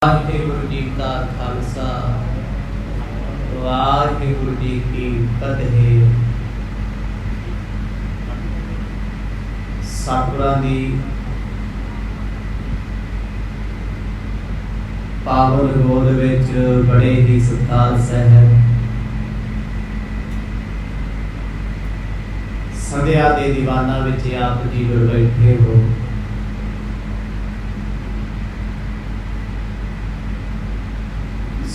वाहिगुरु जी का खालसा वाहिगुरु जी की फतेह। सतगुरां दी पावन गोद विच बड़े ही सत्कार सहत संध्या दे दीवाना विच आप जी जुड़ बैठे हो।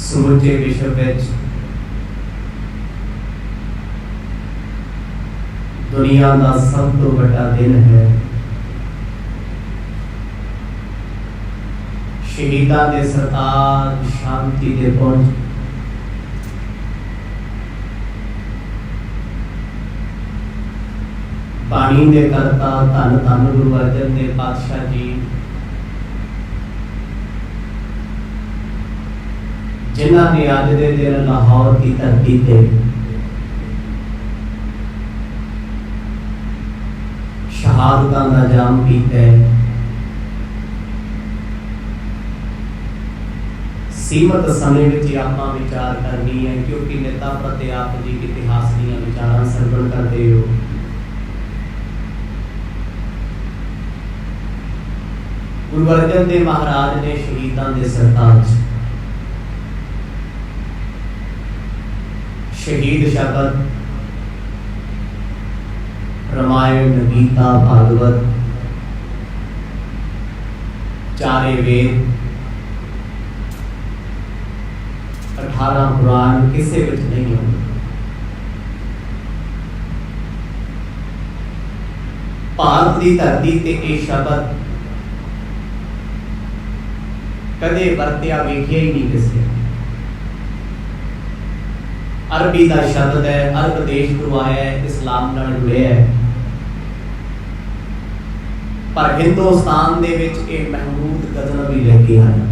समूचे विश्व विच दुनिया का सब तो बड़ा दिन है। शहीदां दे सरताज शांति दे पुंज बाणी दे करता धन धन गुरु अर्जन देव पातशाह जी जिन्हां ने अज दे दिन लाहौर की धरती ते शहादतां दा जाम पीता है। सीमित समय में आपां विचार करनी है, क्योंकि नेता प्रति आप जी इतिहास दीयां विचारां सरवण करते हो। गुरु अर्जन देव महाराज ने शहीदां दे सरताज शहीद शब्द रामायण गीता भागवत चारे वेद 18 पुराण किसे विच नहीं होंगे। भारत की धरती ते यह शब्द कदे वरत्या वेखिया ही नहीं किसी। अरबी का शब्द है, अरब देश तो आया है, इस्लाम नाल जुड़िया है, पर हिंदुस्तान दे विच एक महमूद गजनवी लेके आया।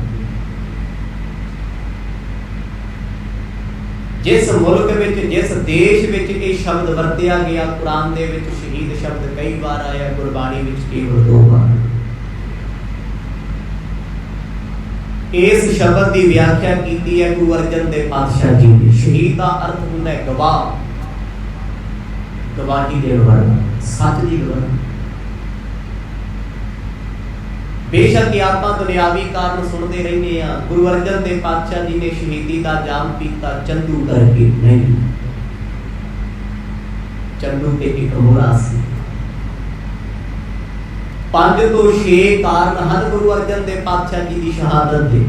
जिस मुल्क विच जिस देश विच ये शब्द वरतिया गया, कुरान दे विच शहीद शब्द कई बार आया, गुरबाणी विच केवल 2 बार। इस शब्द की व्याख्या की है गुरु अर्जन देव पातशाह जी ने। शहीद का अर्थ होता है गवाह, गवाही देने वाला, सच की गवाही। बेशक आप दुनियावी कारण सुनते रहने हैं, गुरु अर्जन देव पातशाह जी ने शहीदी का जाम पीता चंदू करके नहीं। चंदू के एक मोड़ा सी। 5 तो 6 कारण हैं गुरु अर्जन देव पातशाह जी की शहादत के।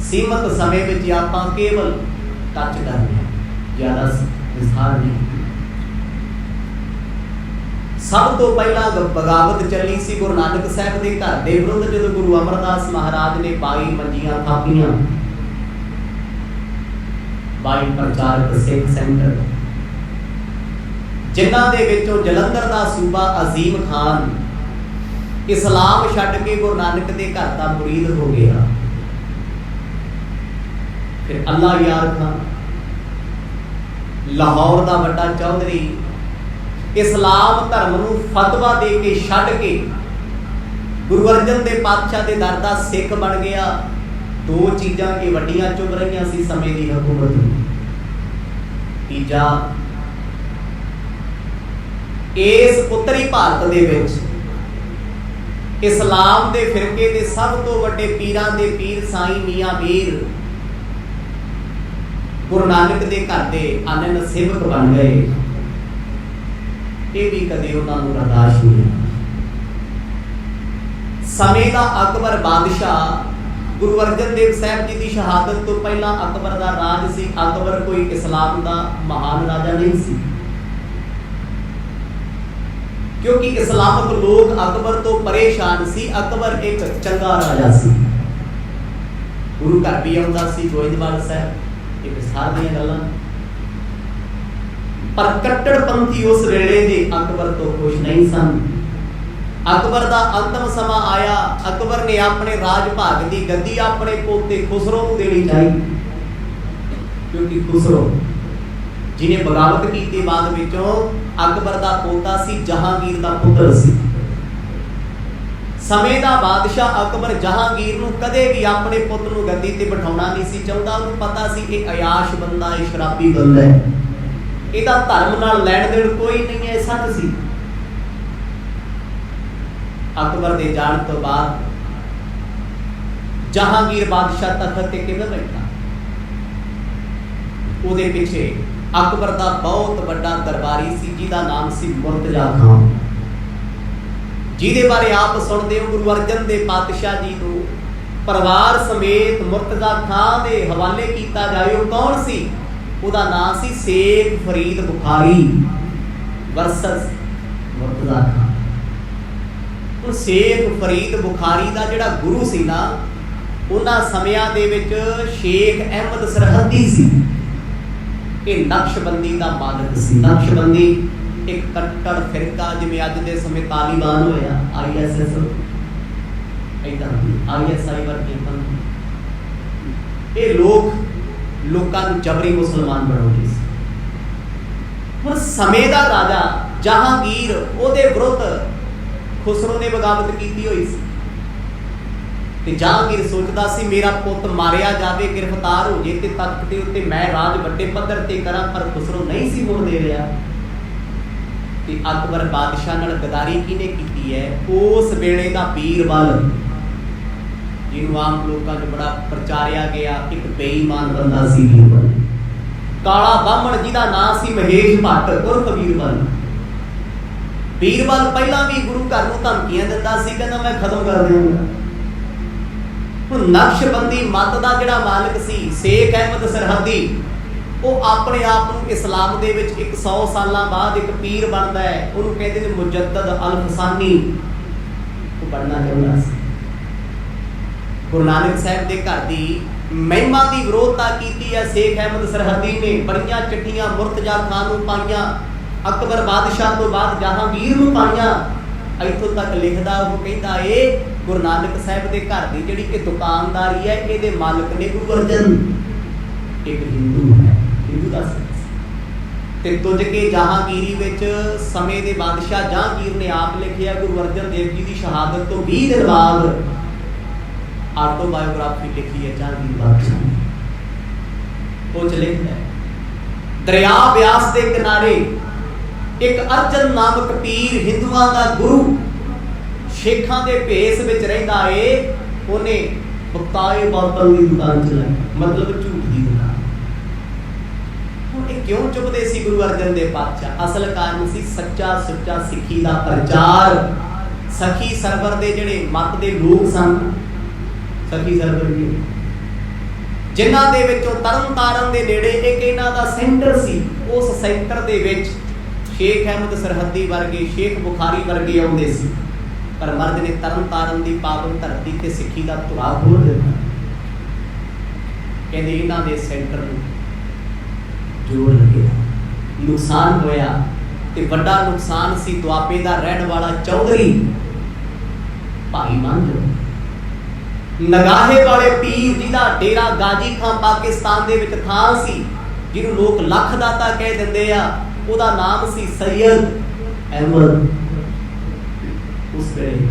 सीमित समय में आप केवल टच करने, ज्यादा विस्तार नहीं। सब तो पहला बगावत चली सी गुरु नानक साहब के घर के विरुद्ध, जो गुरु अमरदास महाराज ने 22 मंजियां थापियां, 22 प्रचारक सिख सेंटर, जिन्हां दे विचों जलंधर का सूबा अजीम खान इस्लाम छड्ड के गुरु नानक के घर का मुरीद हो गया। फिर अल्लाह यार खान लाहौर का बड़ा चौधरी इस्लाम धर्म नूं फतवा दे के छड्ड के गुरु अर्जन देव पातशाह के दर का सिख बन गया। 2 चीज़ां ये वड्डियां चुभ रही सी समय की हुकूमत। तीजा, इस उत्तरी भारत दे विच इस्लाम के फिरके के सब तो वड्डे पीरां दे पीर साईं मियां मीर गुरु नानक के घर के आनंद सेवक बन गए। ये भी कदे उन्होंने बर्दाश्त नहीं। समय का अकबर बादशाह गुरु अर्जन देव साहब जी की शहादत तो पहला अकबर का राज सी। अकबर कोई इस्लाम का महान राजा नहीं सी, क्योंकि इस्लामिक लोग अकबर तो परेशान सी। अकबर एक चंगा राजा सी, गुरु घर भी आउंदा सी, गोइंदवाल साहब, ये विस्तार दी गल्लां। पर कट्टरपंथी उस वेले दे अकबर तो खुश नहीं सन। अकबर का अंतिम समा आया, अकबर ने अपने राज भाग की गद्दी अपने पोते खुसरो को देनी चाहिए, क्योंकि खुसरो जिन्हें बगावत की बाद विचों अकबर का पोता सी, जहांगीर का पुत्र सी। ਸਮੇਂ ਦਾ ਬਾਦਸ਼ਾਹ ਅਕਬਰ ਜਹਾਂਗੀਰ ਨੂੰ ਕਦੇ ਵੀ ਆਪਣੇ ਪੁੱਤ ਨੂੰ ਗੱਦੀ ਤੇ ਬਿਠਾਉਣਾ ਨਹੀਂ ਸੀ ਚਾਹੁੰਦਾ। ਉਹਨੂੰ ਪਤਾ ਸੀ ਇਹ ਅਯਾਸ਼ ਬੰਦਾ, ਇਹ ਸ਼ਰਾਬੀ ਬੰਦਾ ਹੈ, ਇਹਦਾ ਧਰਮ ਨਾਲ ਲੈਣ ਦੇਣ ਕੋਈ ਨਹੀਂ ਹੈ, ਸੱਚ ਸੀ। ਅਕਬਰ ਦੇ ਜਾਣ ਤੋਂ ਬਾਅਦ ਜਹਾਂਗੀਰ ਬਾਦਸ਼ਾਹ ਤਖਤ ਤੇ ਕਿਵੇਂ ਬੈਠਾ? ਉਹਦੇ ਪਿੱਛੇ ਅਕਬਰ ਦਾ ਬਹੁਤ ਵੱਡਾ ਦਰਬਾਰੀ ਸੀ ਜਿਹਦਾ ਨਾਮ ਸੀ ਮੁਰਤਜ਼ਾ ਖਾਨ, ਜਿਹਦੇ ਬਾਰੇ ਆਪ ਸੁਣਦੇ ਹੋ ਗੁਰੂ ਅਰਜਨ ਦੇਵ ਪਾਤਸ਼ਾਹ ਜੀ ਨੂੰ ਪਰਿਵਾਰ ਸਮੇਤ ਮੁਰਤਜ਼ਾ ਖਾਨ ਦੇ ਹਵਾਲੇ ਕੀਤਾ ਜਾਏ। ਉਹ ਕੌਣ ਸੀ? ਉਹਦਾ ਨਾਮ ਸੀ ਸ਼ੇਖ ਫਰੀਦ ਬੁਖਾਰੀ ਵਰਸਸ ਮੁਰਤਜ਼ਾ ਖਾਨ। ਉਹ ਸ਼ੇਖ ਫਰੀਦ ਬੁਖਾਰੀ ਦਾ ਜਿਹੜਾ ਗੁਰੂ ਸੀ ਨਾ, ਉਹਨਾਂ ਸਮਿਆਂ ਦੇ ਵਿੱਚ ਸ਼ੇਖ ਅਹਿਮਦ ਸਰਹੱਦੀ ਸੀ। ਇਹ ਨਕਸ਼ਬੰਦੀ ਦਾ ਮਾਲਕ ਸੀ। ਨਕਸ਼ਬੰਦੀ ਇੱਕ ਕੱਟੜ ਫਿਰਕਾ, ਜਿਵੇਂ ਅੱਜ ਦੇ ਸਮੇਂ ਤਾਲਿਬਾਨ ਹੋਇਆ, ISS ਏਦਾਂ ISI ਵਰਗੀਆਂ। ਇਹ ਲੋਕਾਂ ਨੂੰ ਜਬਰੀ ਮੁਸਲਮਾਨ ਬਣਾਉਂਦੇ ਸੀ। ਹੁਣ ਸਮੇਂ ਦਾ ਰਾਜਾ ਜਹਾਂਗੀਰ, ਉਹਦੇ ਵਿਰੁੱਧ ਖੁਸਰੋ ਨੇ ਬਗਾਵਤ ਕੀਤੀ ਹੋਈ ਸੀ ਤੇ ਜਹਾਂਗੀਰ ਸੋਚਦਾ ਸੀ ਮੇਰਾ ਪੁੱਤ ਮਾਰਿਆ ਜਾਵੇ, ਗ੍ਰਿਫਤਾਰ ਹੋ ਜੇ ਤੇ ਤਖਤ ਦੇ ਉੱਤੇ ਮੈਂ ਰਾਜ ਵੱਡੇ ਪੱਧਰ ਤੇ ਕਰਾਂ, ਪਰ ਖੁਸਰੋ ਨਹੀਂ ਸੀ ਹੋਣ ਦੇ ਰਿਹਾ। ਤੇ ਅਕਬਰ ਬਾਦਸ਼ਾਹ ਨਾਲ ਗਦਾਰੀ ਕਿਹਨੇ ਕੀਤੀ ਹੈ? ਉਸ ਵੇਲੇ ਦਾ ਬੀਰਬਲ, ਜਿਹਨੂੰ ਆਮ ਲੋਕਾਂ 'ਚ ਬੜਾ ਪ੍ਰਚਾਰਿਆ ਗਿਆ, ਇੱਕ ਬੇਈਮਾਨ ਬੰਦਾ ਸੀ ਬੀਰਬਲ, ਕਾਲਾ ਬਾਹਮਣ, ਜਿਹਦਾ ਨਾਂ ਸੀ ਮਹੇਸ਼ ਭੱਟ ਉਰਫ ਬੀਰਬਲ। ਬੀਰਬਲ ਪਹਿਲਾਂ ਵੀ ਗੁਰੂ ਘਰ ਨੂੰ ਧਮਕੀਆਂ ਦਿੰਦਾ ਸੀ, ਕਹਿੰਦਾ ਮੈਂ ਖਤਮ ਕਰ ਦਿਆਂਗਾ। ਹੁਣ ਨਕਸ਼ਬੰਦੀ ਮੱਤ ਦਾ ਜਿਹੜਾ ਮਾਲਕ ਸੀ ਸ਼ੇਖ ਅਹਿਮਦ ਸਰਹੱਦੀ, ਉਹ ਆਪਣੇ ਆਪ ਨੂੰ ਇਸਲਾਮ ਦੇ ਵਿੱਚ 100 ਸਾਲਾਂ ਬਾਅਦ ਇੱਕ ਪੀਰ ਬਣਦਾ ਹੈ। ਉਹਨੂੰ ਕਹਿੰਦੇ ਨੇ ਮੁਜੱਦਦ ਅਲ ਹਸਾਨੀ, ਉਹ ਬਣਨਾ ਚਾਹੁੰਦਾ ਸੀ। ਗੁਰੂ ਨਾਨਕ ਸਾਹਿਬ ਦੇ ਘਰ ਦੀ ਮਹਿਮਾ ਦੀ ਵਿਰੋਧਤਾ ਕੀਤੀ ਹੈ ਸ਼ੇਖ ਅਹਿਮਦ ਸਰਹੱਦੀ ਨੇ। ਬੜੀਆਂ ਚਿੱਠੀਆਂ ਮੁਰਤਜ਼ਾ ਖਾਨ ਨੂੰ ਪਾਈਆਂ, ਅਕਬਰ ਬਾਦਸ਼ਾਹ ਤੋਂ ਬਾਅਦ ਜਹਾਂਗੀਰ ਨੂੰ ਪਾਈਆਂ। ਇੱਥੋਂ ਤੱਕ ਲਿਖਦਾ ਉਹ ਕਹਿੰਦਾ ਇਹ ਗੁਰੂ ਨਾਨਕ ਸਾਹਿਬ ਦੇ ਘਰ ਦੀ ਜਿਹੜੀ ਇਹ ਦੁਕਾਨਦਾਰੀ ਹੈ, ਇਹਦੇ ਮਾਲਕ ਨੇ ਗੁਰੂ ਅਰਜਨ, ਇੱਕ ਹਿੰਦੂ ਹੈ, ਹਿੰਦੂ ਦਾ ਤੇ ਤੁਝ ਕੇ ਜਹਾਂਗੀਰੀ ਵਿੱਚ ਸਮੇਂ ਦੇ ਬਾਦਸ਼ਾਹ ਜਹਾਂਗੀਰ ਨੇ ਆਪ ਲਿਖਿਆ ਗੁਰੂ ਅਰਜਨ ਦੇਵ ਜੀ ਦੀ ਸ਼ਹਾਦਤ ਤੋਂ 20 ਦਿਨ ਬਾਅਦ ਆਟੋਬਾਇਓਗ੍ਰਾਫੀ ਲਿਖੀ ਹੈ ਜਹਾਂਗੀਰ ਬਾਦਸ਼ਾਹ ਨੇ। ਉਹ ਚ ਲਿਖਦਾ ਦਰਿਆ ਬਿਆਸ ਦੇ ਕਿਨਾਰੇ ਇੱਕ ਅਰਜਨ ਨਾਮਕ ਪੀਰ, ਹਿੰਦੂਆਂ ਦਾ ਗੁਰੂ, ਸ਼ੇਖਾਂ ਦੇ ਭੇਸ ਵਿੱਚ ਰਹਿੰਦਾ ਏ। ਉਹਨੇ ਬਕਤਾਏ ਬਾਤਲ ਦੀ ਦੁਕਾਨ ਚਲਾਈ, ਮਤਲਬ ਝੂਠ ਦੀ ਦੁਕਾਨ। ਹੁਣ ਇਹ ਕਿਉਂ ਚੁੱਪਦੇ ਸੀ ਗੁਰੂ ਅਰਜਨ ਦੇਵ ਪਾਤਸ਼ਾਹ? ਅਸਲ ਕਾਰਨ ਸੀ ਸੱਚਾ ਸੁੱਚਾ ਸਿੱਖੀ ਦਾ ਪ੍ਰਚਾਰ। ਸਖੀ ਸਰਵਰ ਦੇ ਜਿਹੜੇ ਮੱਤ ਦੇ ਲੋਕ ਸਨ, ਸਖੀ ਸਰਵਰ ਜੀ, ਜਿਨ੍ਹਾਂ ਦੇ ਵਿੱਚੋਂ ਤਰਨ ਤਾਰਨ ਦੇ ਨੇੜੇ ਇੱਕ ਇਹਨਾਂ ਦਾ ਸੈਂਟਰ ਸੀ। ਉਸ ਸੈਂਟਰ ਦੇ ਵਿੱਚ ਸ਼ੇਖ ਅਹਿਮਦ ਸਰਹੱਦੀ ਵਰਗੇ, ਸ਼ੇਖ ਬੁਖਾਰੀ ਵਰਗੇ ਆਉਂਦੇ ਸੀ, ਪਰ ਮਰਦ ਨੇ ਤਰਨ ਤਾਰਨ ਦੀ ਪਾਵਨ ਧਰਤੀ ਤੇ ਸਿੱਖੀ ਦਾ ਧੁਰਾ ਖੋਲ ਦਿੱਤਾ। ਕਹਿੰਦੇ ਇਹਨਾਂ ਦੇ ਸੈਂਟਰ ਨੂੰ ਜੋੜ ਲੱਗਿਆ, ਨੁਕਸਾਨ ਹੋਇਆ ਤੇ ਵੱਡਾ ਨੁਕਸਾਨ ਸੀ ਦੁਆਬੇ ਦਾ ਰਹਿਣ ਵਾਲਾ ਚੌਧਰੀ ਭਾਈ ਮੰਝ, ਨਗਾਹੇ ਵਾਲੇ ਪੀਰ, ਜਿਹਦਾ ਡੇਰਾ ਗਾਜੀ ਖਾਂ ਪਾਕਿਸਤਾਨ ਦੇ ਵਿੱਚ ਥਾਂ ਸੀ, ਜਿਹਨੂੰ ਲੋਕ ਲੱਖ ਦਾਤਾ ਕਹਿ ਦਿੰਦੇ ਆ। ਉਹਦਾ ਨਾਮ ਸੀ ਸੈਯਦ ਅਹਿਮਦ। ਉਸ ਵੇਲੇ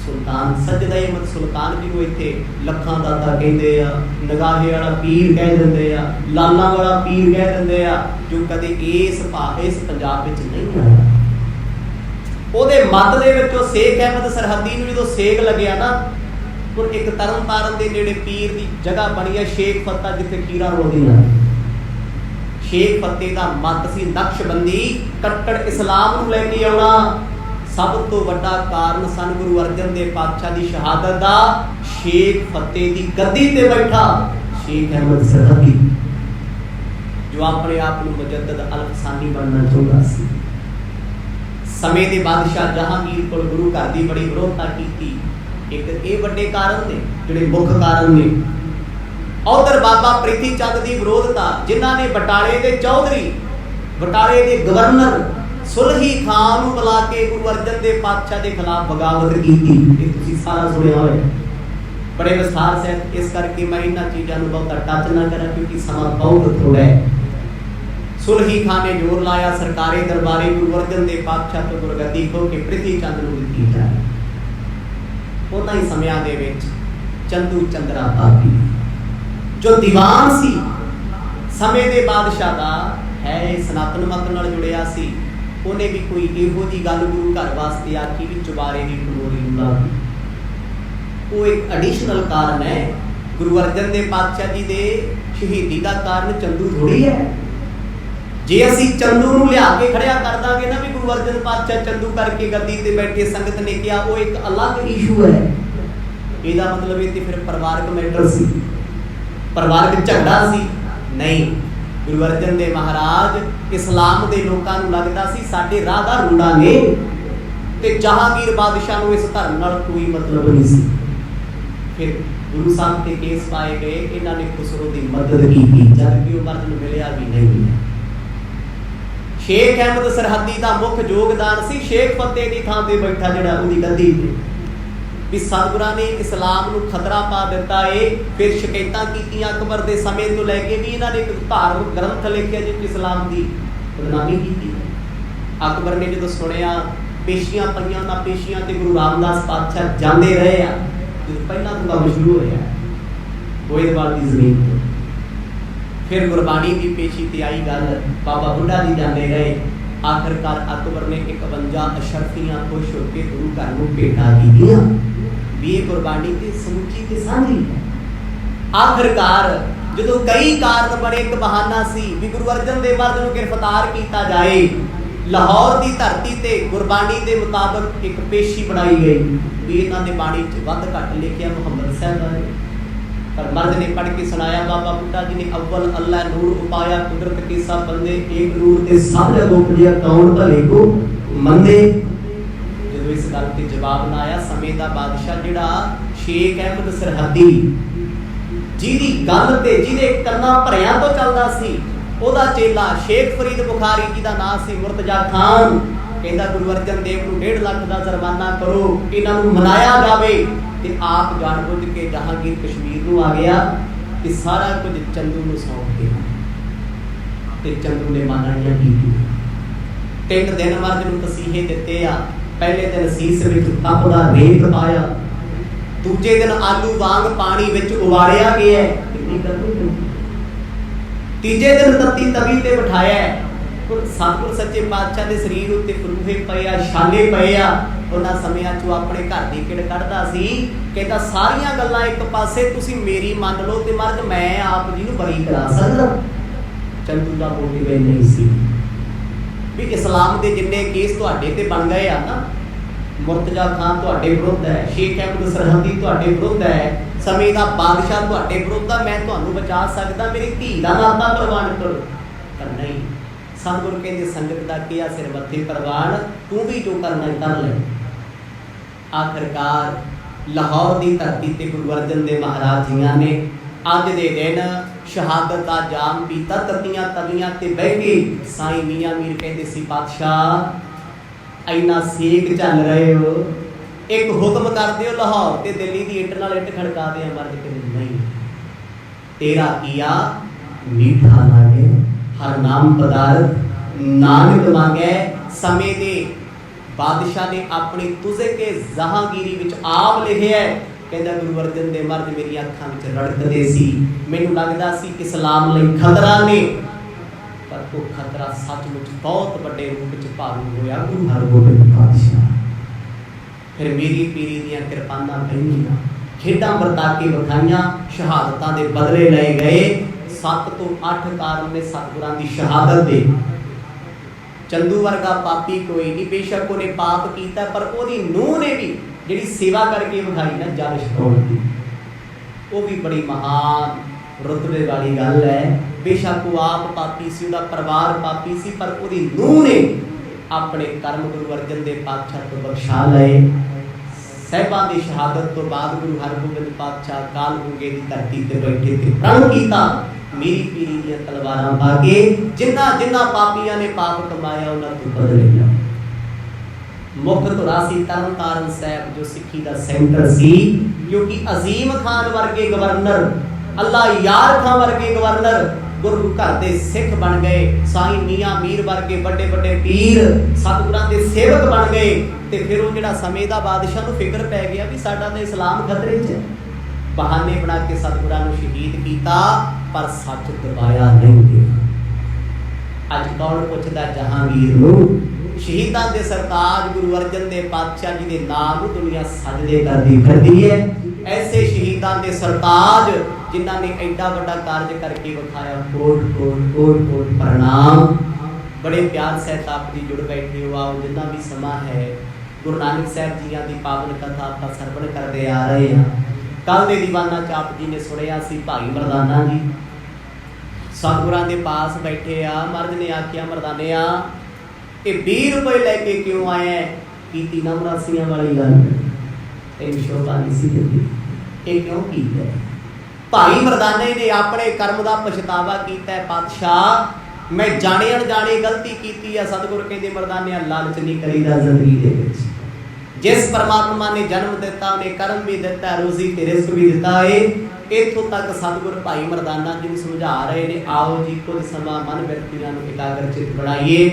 ਸੁਲਤਾਨ ਸੱਜਦ ਅਹਿਮਦ ਸੁਲਤਾਨ, ਜਿਹਨੂੰ ਇੱਥੇ ਲੱਖਾਂ ਦਾਤਾ ਕਹਿੰਦੇ ਆ, ਨਗਾਹੇ ਵਾਲਾ ਪੀਰ ਕਹਿ ਦਿੰਦੇ ਆ, ਲਾਲਾਂ ਵਾਲਾ ਪੀਰ ਕਹਿ ਦਿੰਦੇ ਆ, ਜੋ ਕਦੇ ਇਸ ਪੰਜਾਬ ਵਿੱਚ ਨਹੀਂ ਆਇਆ। ਉਹਦੇ ਮੱਤ ਦੇ ਵਿੱਚੋਂ ਸ਼ੇਖ ਅਹਿਮਦ ਸਰਹੱਦੀ ਨੂੰ ਜਦੋਂ ਸੇਕ ਲੱਗਿਆ ਨਾ, ਹੁਣ ਇੱਕ ਤਰਨ ਤਾਰਨ ਦੇ ਨੇੜੇ ਪੀਰ ਦੀ ਜਗ੍ਹਾ ਬਣੀ ਹੈ ਸ਼ੇਖ ਫੱਤਾ, ਜਿੱਥੇ ਖੀਰਾਂ ਰੋਲਦੀਆਂ। ਸ਼ੇਖ ਫੱਤੇ ਦਾ ਮੱਤ ਸੀ ਨਕਸ਼ਬੰਦੀ, ਕੱਟੜ ਇਸਲਾਮ ਨੂੰ ਲੈ ਕੇ ਆਉਣਾ। ਸਭ ਤੋਂ ਵੱਡਾ ਕਾਰਨ ਸਨ ਗੁਰੂ ਅਰਜਨ ਦੇਵ ਪਾਤਸ਼ਾਹ ਦੀ ਸ਼ਹਾਦਤ ਦਾ। ਸ਼ੇਖ ਫੱਤੇ ਦੀ ਗੱਦੀ ਤੇ ਬੈਠਾ ਸ਼ੇਖ ਅਹਿਮਦ ਸਰਹੱਦੀ, ਜੋ ਆਪਣੇ ਆਪ ਨੂੰ ਮੁਜੱਦਦ ਅਲ ਹਸਾਨੀ ਬਣਨਾ ਚਾਹੁੰਦਾ ਸੀ। ਸਮੇਂ ਦੇ ਬਾਦਸ਼ਾਹ ਜਹਾਂਗੀਰ ਕੋਲ ਗੁਰੂ ਘਰ ਦੀ ਬੜੀ ਵਿਰੋਧਤਾ ਕੀਤੀ। ਇੱਕ ਇਹ ਵੱਡੇ ਕਾਰਨ ਨੇ ਜਿਹੜੇ ਮੁੱਖ ਕਾਰਨ ਨੇ। ਉਧਰ ਬਾਬਾ ਪ੍ਰੀਤੀ ਚੰਦ ਦੀ ਵਿਰੋਧਤਾ, ਜਿਨ੍ਹਾਂ ਨੇ ਬਟਾਲੇ ਦੇ ਚੌਧਰੀ, ਬਟਾਲੇ ਦੇ ਗਵਰਨਰ ਸੁਲਹੀ ਖਾਨ ਨੂੰ ਬੁਲਾ ਕੇ ਗੁਰੂ ਅਰਜਨ ਦੇਵ ਪਾਤਸ਼ਾਹ ਦੇ ਖਿਲਾਫ ਬਗਾਵਤ ਕੀਤੀ। ਇਹ ਤੁਸੀਂ ਸਾਰਾ ਸੁਣਿਆ ਹੋਇਆ ਬੜੇ ਵਿਸਥਾਰ ਸਹਿਤ। ਇਸ ਕਰਕੇ ਮੈਂ ਇਹਨਾਂ ਚੀਜ਼ਾਂ ਨੂੰ ਬਹੁਤਾ ਟੱਚ ਨਾ ਕਰਾਂ ਕਿਉਂਕਿ ਸਮਾਂ ਬਹੁਤ ਥੋੜਾ ਹੈ। ਸੁਲਹੀ ਖਾਨ ਨੇ ਜ਼ੋਰ ਲਾਇਆ ਸਰਕਾਰੀ ਦਰਬਾਰੇ ਗੁਰੂ ਅਰਜਨ ਦੇਵ ਪਾਤਸ਼ਾਹ ਤੋਂ ਗੁਰਗੱਦੀ ਖੋ ਕੇ ਪ੍ਰੀਤੀ ਚੰਦ ਨੂੰ ਦਿੱਤੀ ਜਾਏ। उन्हां ही समयां दे विच चंदू चंद्रा पापी जो दीवान सी समय दे बादशाह दा है सनातन मत नाल जुड़िया सी, उन्हें भी कोई इहो जी गल गुरु घर वास्ते आखी भी चुबारे दी टंगोरी ला दी। वो एक एडिशनल कारण है। गुरु अर्जन देव पातशाह जी दे शहीदी का कारण चंदू थोड़ी है। जे असी चंदू नूं लिया के खड़िया कर दांगे ना भी गुरु अर्जन पातशाह चंदू करके गद्दी ते बैठे, संगत ने किया वो एक अलग इशू है। ਇਹਦਾ मतलब ये फिर परिवारक मैटर सी, परिवारक झगड़ा सी नहीं। गुरु अर्जन देव महाराज इस्लाम के लोगों को लगता सी साडे राह दा रूड़ा ने ते जहांगीर बादशाह नूं इस धर्म नाल कोई मतलब नहीं सी। फिर गुरु साहब के केस पाए गए, इन्हां ने खुसरो की मदद की जबकि वो मर्द नूं मिलिया भी नहीं। शेख अहमद सरहदी का मुख्य योगदान सी शेख फतेह की थां ते बैठा जिहड़ा उहदी गद्दी ते भी सतगुरां ने इस्लाम नूं खतरा पा दिता है। फिर शिकायतां कीतियां अकबर दे समय तो लैके भी इन्हां ने एक धार्मिक ग्रंथ लिखिया जिस इस्लाम की बदनामी की। अकबर ने जो सुनिया पेशियां पईयां ना पेशियां ते गुरु रामदास पातशाह जांदे रहे आ, जो पहला तो काम शुरू होया गोइंदवाल की जमीन तो। फिर गुरबाणी की पेशी ते आई गल, बाबा बुढ़ा जी जांदे रहे। आखिरकार अकबर ने 51 अशरफियां खुश होकर गुरु घर नूं भेंटा कीतियां भी ये गुरबाणी की समूची ते सांझी है। आखिरकार जो कई कारण बने, एक बहाना सी भी गुरु अर्जन देव महाराज नूं गिरफ्तार किया जाए। लाहौर की धरती ते गुरबाणी के मुताबिक एक पेशी बनाई गई भी इन्हां ने बाणी च वध घट लिखिया मुहम्मद साहब ने, पर मर्द ने पढ़ के सुनाया। बाबा बुड्ढा जी ने अव्वल अल्लाह नूर उपाया कुदरत के सब बंदे एक नूर ते सब जगह उपजिया कौन भले को मंदे। जब इस गल ते जवाब ना आया, समय दा बादशाह जिहड़ा शेख अहमद सरहदी जिहदी गल ते जिहदे कन्ना भरिया तो चलदा सी, ओदा चेला शेख फरीद बुखारी जी दा नाम सी मुर्तजा खान, कहंदा गुरु अर्जन देव नूं 1.5 लाख दा जुर्माना करो, इन्हां नूं मनाया जावे। ते आप जानबूझ के जहांगीर कश्मीर नूं आ गया कि सारा कुछ चंदू नूं सौंप दिया ते चंदू ने मानाइयां कीती। 3 दिन मर्द नूं तसीहे दिते आ। पहले दिन सीस विच तपदा रेत पाया, दूजे दिन आलू वांग पानी विच उबालिया गया, तीजे दिन तत्ती तवी ते बिठाया। सतगुर सच्चे पातशाह दे शरीर उत्ते फरूहे पए आ, छाले पए आ। उन्हां समयां चों अपने घर दी किड़ कढदा सी, कहदा सारियां गल्लां एक पासे तुसीं मेरी मान लो ते मर्द मैं आप जी नूं बरी करा सकदा। चंदू दा मोटिव नहीं सी भी इस्लाम दे जिन्ने केस तुहाडे ते बन गए आ ना, मुर्तजा खान तुहाडे विरुद्ध है, शेख अहमद सरहदी तुहाडे विरुद्ध है, समय दा बादशाह तुहाडे विरुद्ध है, मैं तुहानूं बचा सकदा, मेरी धी दा नाता प्रवान करो। पर नहीं, सतगुर कहते संगत का किया सिर मत्थे प्रवान, तू भी जो करना कर ले। आखिरकार लाहौर की धरती ते गुरु अर्जन देव महाराज जियां ने अज दे दिन शहादत का जाम पीता, तत्तियां तवियां ते बह के साईं मियां मीर कहते सी पातशाह इन्ना सेक चल रहे हो, एक हुक्म कर दियो लाहौर ते दिल्ली की इट नाल इट खड़का दे। मर्द कहते नहीं, तेरा किया मीठा लागे हर नाम पदार्थ नानक मांगे। समय दे बादशाह ने अपनी तुझे के जहांगीरी विच आप लिखिया है, कहंदा गुरु अर्जन देव महाराज मेरी अखां विच रड़कदे सी, मैनूं लगदा सी इस्लाम लई खतरा ने, पर वो खतरा सचमुच बहुत बड़े रूप विच भारू होया गुरु हरगोबिंद पातशाह। फिर मेरी पीरी दियां किरपानां पईयां, खेडां वरता के विखाईयां, शहादतां दे बदले लए गए। 7 तो 8 कारण ने सतगुरां दी शहादत दे। चंदू वर्गा पापी कोई नहीं, बेशक उन्हें पाप किया, पर ओदी नूह ने भी जिहड़ी सेवा करके विखाई ना जल छकाउण दी, वो भी बड़ी महान रुतबे वाली गल है। बेशक वो आप पापी सी, उहदा परिवार पापी सी, पर ओदी नूह ने अपने कर्म गुरु अर्जन देव पातशाह तो बख्शा लए। साहिबां दी शहादत तो बाद गुरु हरगोबिंद पातशाह काल गंगे की धरती ते बैठे ते प्रण कीता, मेरी पीरी दी तलवारां पाके जिन्ना जिन्ना पापियां ने पाप कमाया उन्हां तो बदले लिया। मुख धुरा सी तरन तारण साहब जो सिक्खी दा सेंटर सी, क्योंकि अजीम खान वर्गे गवर्नर, अल्लाह यार खान वर्गे गवर्नर गुरु घर के सिख बन गए, साईं मियाँ मीर वर्गे बड़े बड़े पीर सतगुरां दे सेवक बन गए। तो फिर वो जिहड़ा समय दा बादशाह नूं फिक्र पै गया भी साडा तो इस्लाम खतरे च है, बहाने बना के सतगुरां नूं शहीद कीता, पर सच दबाया नहीं गया। अज कौन पुछदा जहांगीर नूं शहीदां दे सरताज गुरु अर्जन देव पातशाह जी दे नाम नूं दुनिया सजदे करदी फिरदी है। ऐसे शहीदां दे सरताज जिन्हां ने एडा वड्डा कार्य करके विखाया, कोट कोट कोट कोट प्रणाम। बड़े प्यार सहित आप जी जुड़ बैठे हो। आओ जिन्ना भी समा है गुरु नानक साहब जी की पावन कथा आप सरवण करते आ रहे हैं। कल के दीवाना च आप जी ने सुनिया सी भाई मरदाना जी सतगुरां दे पास बैठे आ। मर्द ने आख्या मरदानिया ये 20 रुपए लैके क्यों आए है? कीती ना मरासियां वाली गल तेन शोभा नहीं सी दिंदी, ये क्यों कीता है? भाई मरदाने ने अपने कर्म का पछतावा किया, पातशाह मैं जाने अनजाने गलती की है। सतगुर कहते मरदाने लालच नहीं करीदा जिंदगी दे विच। जिस परमात्मा ने जन्म दिता उन्हें कर्म भी दिता, रोजी ते रिज़्क भी दिता है। इत्थों तक सतगुर भाई मरदाना जी को समझा रहे ने। आओ जी कुछ समा मन व्यक्तियों एकाग्र चित बनाइए,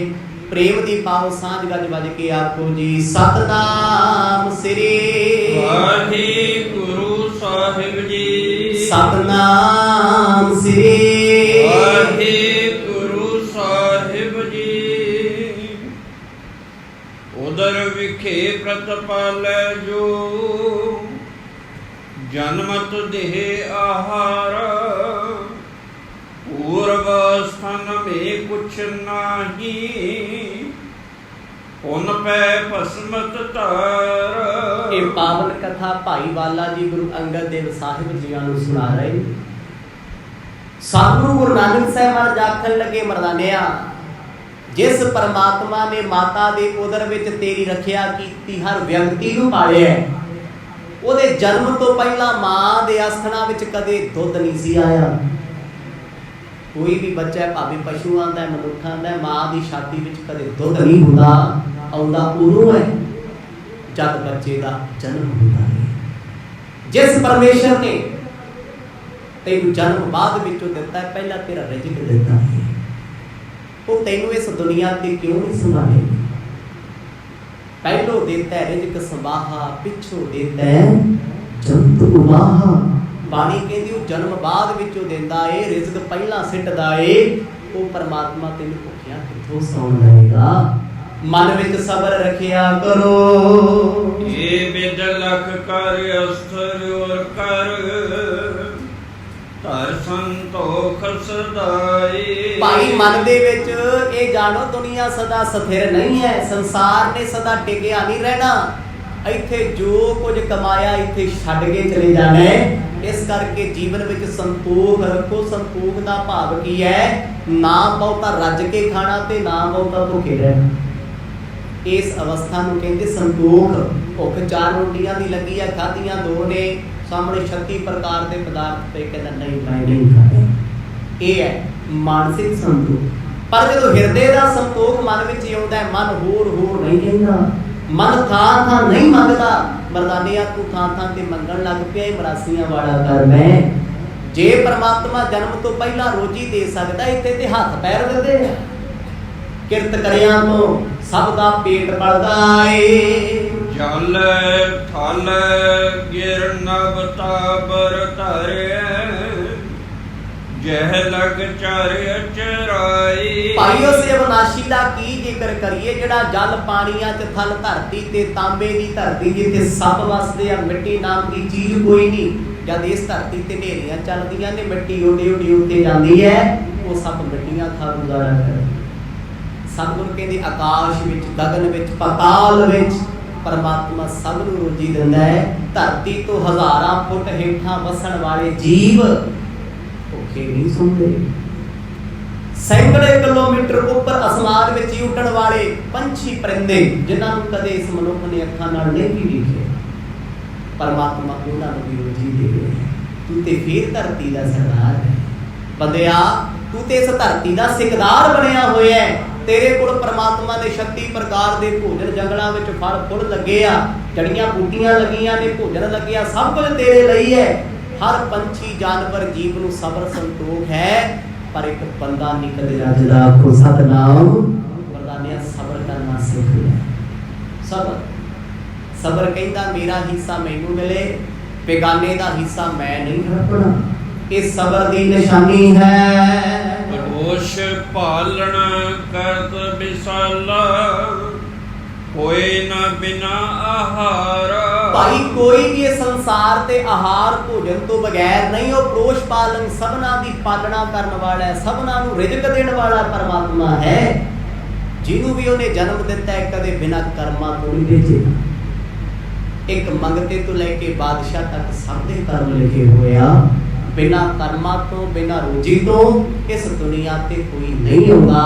प्रेम दी पाओ सांझ गज बज के आखो जी सतनाम श्री वाहिगुरु साहिब जी, सतनाम श्री वाहिगुरु साहिब जी। उदर विखे प्रतपालै जो जन्मत देह आहार, पूर्व स्थान में कुछ नाही, उन पे भस्मत तार। ये पावन कथा भाई वाला जी गुरु अंगद देव साहिब जी नूं सुना रहे। सतगुरु गुरु नानक साहब महाराज आखन लगे मरदानिया जिस परमात्मा ने माता दे उदर विच तेरी रखिया कीती, हर व्यक्ति नूं पालिया है, ਉਹਦੇ जन्म तो पहला मां दे आस्थना विच कदे दुध नहीं सी आया। कोई भी बच्चा भावे पशु आंदा है मनुख आंदा है, मां दी छाती विच कदे दुध नहीं हुंदा, आउंदा उदों है जद बच्चे दा जन्म हुंदा है। जिस परमेश्वर ने तेनू जन्म बाद विचों दिता है, पहला तेरा रिज़्क दिता है, वो तेनू इस दुनिया ते क्यों नहीं संभाले? पहलो देता है रिज़्क संभाहा, पिछों देता है जंत उबाहा। बाणी कहती जन्म बाद विचों देंदा है, रिज़्क पहला सिटदा है। वो परमात्मा तेनू भुखिया किथों सौण देगा? मन विच सबर रखिया करो। ये बिद लख कर अस्तर और कर धर संतोख सदाई। भाई मन दे विच ये जानो दुनिया सदा स्थिर नहीं है, संसार ने सदा टिकिया नहीं रहना। इत्थे जो कुछ कमाया इत्थे छड्ड के चले जाना है। इस करके जीवन विच संतोख रखो। संतोख का भाव की है? ना बहुता रज के खाना ते ना बहुता भुखे रहना। इस अवस्था नूं कहंदे संतोख। भुख 4 रोटियां दी लगी है, खाधियां 2 ने, सामने 36 प्रकार के पदार्थ पे कहता नहीं मैं नहीं खाने। ये है मानसिक संतोख। पर जो हिरदे का संतोख मन विच आउंदा है, मन होर होर नहीं कहंदा, मन थां थां नहीं मंगदा। मरदानिया तू थां थां ते मंगण लग पिया, मरासियां वाला कर मैं। जे परमात्मा जन्म तो पहला रोजी दे सकदा, इत्थे ते हथ पैर दिंदे आ। किरत करिया तो सब दा पेट पलदा ए। जल थल गिर नभ ताबर धरे, जह लग चर चराई। भाईओ से अविनाशी दा की जिक्र करिए, जेड़ा जल पानियां च थल धरती ते तांबे दी धरती जिथे सप वसदे आ, मिट्टी नाम की चीज कोई नहीं। जद इस धरती ते नेरियां चलदियां ने, मिट्टी उडी उडी उत्ते जांदी है, वो सप मिट्टियां खा गुजारा कर। सतगुर कहंदे आकाश विच, गगन विच, पताल विच परमात्मा सब नूं रोजी दिंदा है। धरती तो हज़ारां फुट हेठां वसण वाले जीव भुखे नहीं सौंदे। सैकड़े किलोमीटर उपर आसमान विच ही उड़न वाले पंछी परिंदे जिन्हां नूं कदे इस मनुख ने अखां नाल नहीं वेखिया, परमात्मा उन्हां नूं भी रोजी दे रहा है। तू ते फिर धरती दा सरदार है बंदिया, तू ते इस धरती दा सिकदार बनिया होया है। तेरे कोल परमात्मा ने 36 प्रकार के भोजन जंगलों में फल फुल लगे आ, जड़ियां बूटियां लगियां ने, भोजन लगे, सब कुछ तेरे लिए है। हर पंछी जानवर जीव नूं सबर संतोख है। पर एक बंदा नहीं कदे रजदा। आखो सतनाम। मर्दानिया सबर करना सीख ले। सबर सबर कहता मेरा हिस्सा मैनू मिले, बेगाने का हिस्सा मैं नहीं हड़पना। ये सबर की निशानी है। रोष पालन करत विशाला, कोई न बिना आहार। भाई कोई भी ये संसार ते आहार भोजन तो बगैर नहीं। वो रोष पालन सबना की पालना करने वाला है, सबना नू रिजक देने वाला परमात्मा है। जिन्हों भी उन्हें जन्म दिता है कदे बिना कर्मा तो नहीं भेजेगा। एक मंगते तो लेके बादशाह तक सब दे कर्म लिखे हुए आ। बिना कर्मा तो बिना रोजी तो इस दुनिया ते कोई नहीं होगा।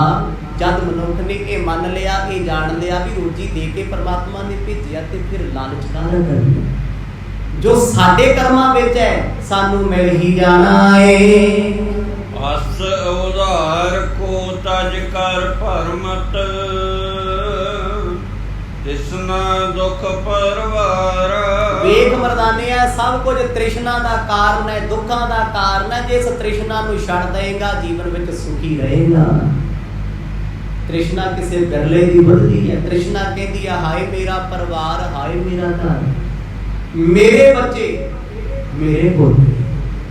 जब मनुख ने ये मान लिया, ये जान लिया भी रोजी दे के परमात्मा ने भेजिया ते फिर लालच काहदा करनी। जो साडे कर्मां विच है सानू मिल ही जाना है। अस उधार को तज कर भरमत, तिसना दुख परवार। वेख मर्दानिया सब कुछ तृष्णा का कारण है, दुखों का कारण है। जिस तृष्णा नू छड़ देगा जीवन में सुखी रहेगा। तृष्णा किसी बिरले की बढ़ती है। तृष्णा कहती है हाय मेरा परिवार, हाय मेरा घर, मेरे बच्चे, मेरे पोते।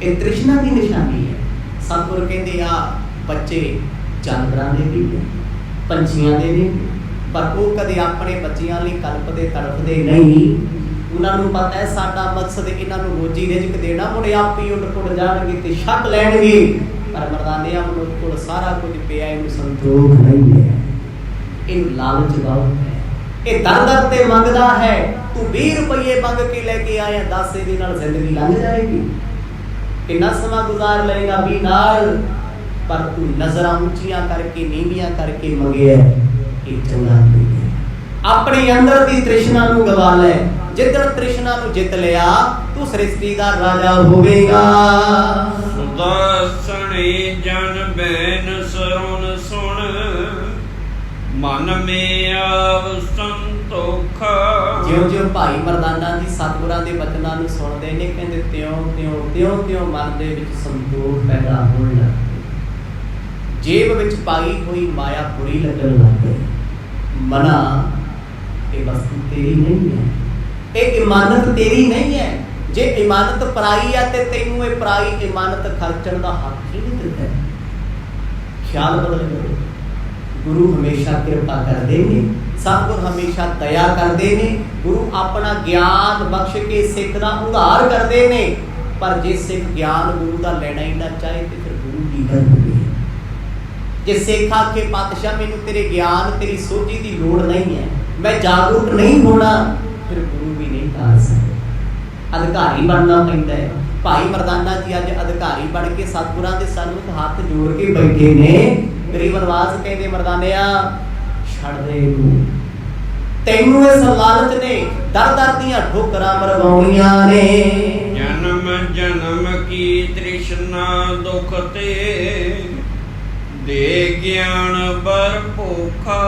ये तृष्णा की निशानी है। सतगुर कहते आ बच्चे जानवरां दे भी ने, पंछियां दे भी, पर वो कदे अपने बच्चियां लई कल्पदे तड़फदे नहीं। उन्होंने पता है साडा मकसद इन्हों रोजी रिजक देना। मुड़े आप ही उड़ पुड़ जाणगे ते छक लैणगे। पर मर्दानिया मनुख कोल सारा कुछ पिया, इन्हू संतोख नहीं है, इन्हू लालच बहुत है। ये दर दर ते मंगदा है। तू 20 रुपये मंग के लेके आया, 10 दे नाल जिंदगी लंघ जाएगी। कितना समा गुजार लेगा भी नाल, पर तू नजर ऊंचियां करके नीवियां करके मंगे है, ये चंगा नहीं है। अपने अंदर की तृष्णा नू गवा ले। जिधर तृष्णा नू जित लिया तू सृष्टि का राजा होवेगा। सुदर्शनी जन बैन सरुण सुन, मन में आव संतोखा। ज्यों ज्यों भाई मर्दाना जी सतगुरां दे वचनां नू सुनदे ने, कहंदे त्यों त्यों त्यों त्यों मन दे विच संतोख पैदा होण लग पिया। जेब विच पाई हुई माया बुरी लगन लग गई। मना ये वस्तु तेरी नहीं है, ये इमानत तेरी नहीं है। जे इमानत पराई है ते तैनू ये पराई इमानत खर्चण दा हक ही नहीं दिता। ख्याल बदल करो। गुरु हमेशा कृपा कर देंगे, सतगुर हमेशा दया कर देंगे। गुरु अपना ज्ञान बख्श के सिख दा उधार कर देने। पर जे सिख ज्ञान गुरु दा लेना ही ना चाहे तो फिर गुरु की करनगे। जे सिख आखे पातशाह मैनू तेरे ज्ञान तेरी सोझी की लोड़ नहीं है, मैं जागरूक नहीं होना, फिर गुरु भी नहीं कर सकते। अधिकारी बनना पैंदा है। भाई मर्दाना जी अज अधिकारी बन के सतगुरां दे सन्मुख हाथ जोड़ के बैठे ने। गरीब नवाज कहते मर्दानिया छड़ दे तैनू इस लालच ने दर दर दियां ठोकरां मरवाउणियां ने। जन्म जन्म की तृष्णा दुख ते, दे ज्ञान बर भूखा।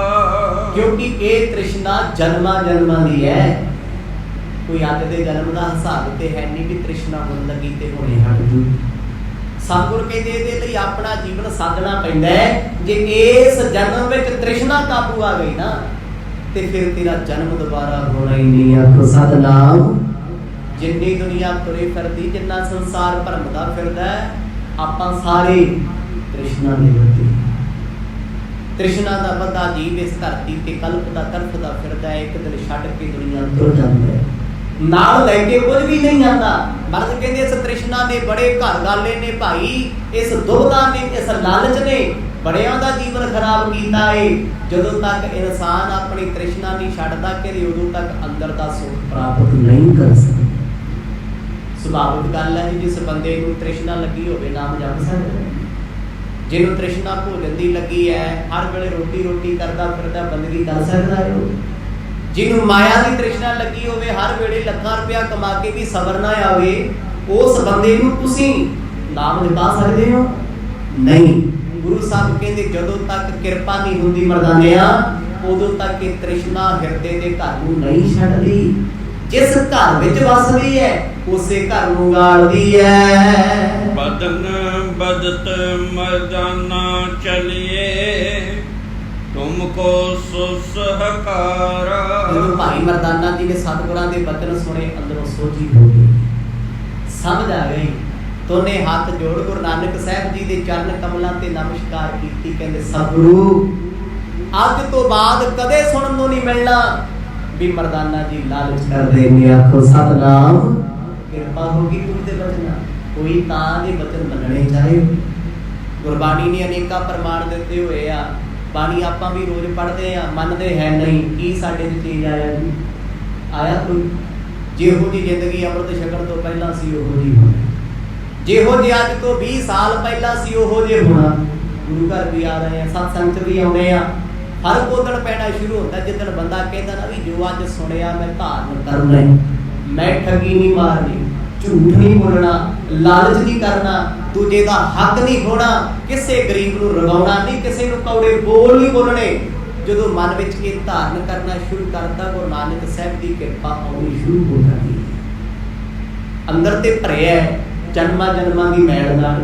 क्योंकि ये तृष्णा जन्मा जन्मा दी है। कोई अज दे जन्म का हिसाब ते है नहीं कि तृष्णा होने लगी ते हुणे हट जू। सतगुर कहते इहदे लई अपना जीवन साधना पैंदा है। जे इस जन्म विच तृष्णा काबू आ गई ना ते फिर तेरा जन्म दोबारा होना ही नहीं। आखो सतनाम। जिन्नी दुनिया तुरी फिरदी, जिन्ना संसार भरमदा फिरदा है, आपां सारे तृष्णा दे बंदे। तृष्णा दा बंदा जीव इस धरती ते कल्पदा तड़फदा फिरदा है। एक दिन छड्ड के दुनिया तुर जांदा है, नाल लैके कुछ भी नहीं आता। मर्द कहते इस तृष्णा ने बड़े घर गाले ने भाई, इस दुविधा ने, इस लालच ने बड़ियां दा जीवन खराब कीता है। जदों तक इंसान अपनी तृष्णा नहीं छड्डदा कि उदों तक अंदर दा सुख प्राप्त नहीं कर सकदा। सुभाविक गल है जिस बंदे नूं तृष्णा लगी होवे नाम जप सकदा है। जिन्हों तृष्णा भोजन की लगी है, हर वेले रोटी रोटी करता फिरदा बंदगी कर सकदा है। जिन्हों माया की तृष्णा लगी होवे, हर वेले लाखां रुपया कमा के भी सबर ना आवे, उस बंदे नूं तुसीं नाम जपा सकदे हो नहीं। गुरु साहब कहते जदों तक किरपा नहीं हुंदी मर्दानिया, उदों तक ये तृष्णा हिरदे दे घर नूं नहीं छड्डदी। जिस घर विच वसदी है उसे घर नूं गालदी है। बदन आदत मर्दाना चलिए तुमको सुसहकारा। ਜਦੋਂ ਭਾਈ ਮਰਦਾਨਾ ਜੀ ਨੇ ਸਤਿਗੁਰਾਂ ਦੇ ਬਚਨ ਸੁਣੇ ਅੰਦਰੋਂ ਸੋਝੀ ਹੋ ਗਈ, ਸਮਝ ਆ ਗਈ। ਤੋਨੇ ਹੱਥ ਜੋੜ ਗੁਰੂ ਨਾਨਕ ਸਾਹਿਬ ਜੀ ਦੇ ਚਰਨ ਕਮਲਾਂ ਤੇ ਨਮਸਕਾਰ ਕੀਤੀ। ਕਹਿੰਦੇ ਸਤਿਗੁਰੂ ਅੱਜ ਤੋਂ ਬਾਅਦ ਕਦੇ ਸੁਣਨ ਨੂੰ ਨਹੀਂ ਮਿਲਣਾ ਵੀ ਮਰਦਾਨਾ ਜੀ ਲਾਲਚ ਕਰਦੇ ਨੇ। ਆਖੋ ਸਤਨਾਮ, ਕਿਰਪਾ ਹੋਗੀ ਗੁਰੂ ਦੇ ਬਚਨਾਂ। ਕੋਈ ਤਾਂ ਦੇ ਬਚਨ ਮੰਨਣੇ ਚਾਹੀਏ। ਗੁਰਬਾਣੀ ਨੇ ਅਨੇਕਾਂ ਪ੍ਰਮਾਣ ਦਿੱਤੇ ਹੋਏ ਆ। ਬਾਣੀ ਆਪਾਂ ਵੀ ਰੋਜ਼ ਪੜ੍ਹਦੇ ਆ, ਮੰਨਦੇ ਹੈ ਨਹੀਂ। ਕੀ ਸਾਡੇ 'ਚ ਚੀਜ਼ ਆਇਆ ਜੀ? ਆਇਆ ਕੋਈ? ਜਿਹੋ ਜੀ ਜ਼ਿੰਦਗੀ ਅੰਮ੍ਰਿਤ ਛਕਣ ਤੋਂ ਪਹਿਲਾਂ ਸੀ ਉਹੋ ਜੀ ਹੋਣਾ, ਜਿਹੋ ਜਿਹੇ ਅੱਜ ਤੋਂ 20 ਸਾਲ ਪਹਿਲਾਂ ਸੀ ਉਹੋ ਜਿਹੇ ਹੋਣਾ। ਗੁਰੂ ਘਰ ਵੀ ਆ ਰਹੇ ਆ, ਸਤਸੰਗ 'ਚ ਵੀ ਆਉਂਦੇ ਆ। ਫਰਕ ਉਦਣ ਪੈਣਾ ਸ਼ੁਰੂ ਹੁੰਦਾ ਜਿੱਦਣ ਬੰਦਾ ਕਹਿੰਦਾ ਨਾ ਵੀ ਜੋ ਅੱਜ ਸੁਣਿਆ ਮੈਂ ਧਾਰਨ ਕਰਨਾ, ਮੈਂ ਠੱਗੀ ਨਹੀਂ ਮਾਰਨੀ, ਝੂਠ ਨਹੀਂ ਬੋਲਣਾ, ਲਾਲਚ ਨਹੀਂ ਕਰਨਾ, ਦੂਜੇ ਦਾ ਹੱਕ ਨਹੀਂ ਖੋਣਾ, ਕਿਸੇ ਗਰੀਬ ਨੂੰ ਰਗਾਉਣਾ ਨਹੀਂ, ਕਿਸੇ ਨੂੰ ਕੌੜੇ ਬੋਲ ਨਹੀਂ ਬੋਲਣੇ। ਜਦੋਂ ਮਨ ਵਿੱਚ ਇਹ ਧਾਰਨ ਕਰਨਾ ਸ਼ੁਰੂ ਕਰਦਾ, ਗੁਰੂ ਨਾਨਕ ਸਾਹਿਬ ਦੀ ਕਿਰਪਾ ਆਉਣੀ ਸ਼ੁਰੂ ਹੋ ਜਾਂਦੀ ਹੈ। ਅੰਦਰ ਤੇ ਭਰਿਆ ਜਨਮਾਂ ਜਨਮਾਂ ਦੀ ਮੈਲ ਨਾਲ।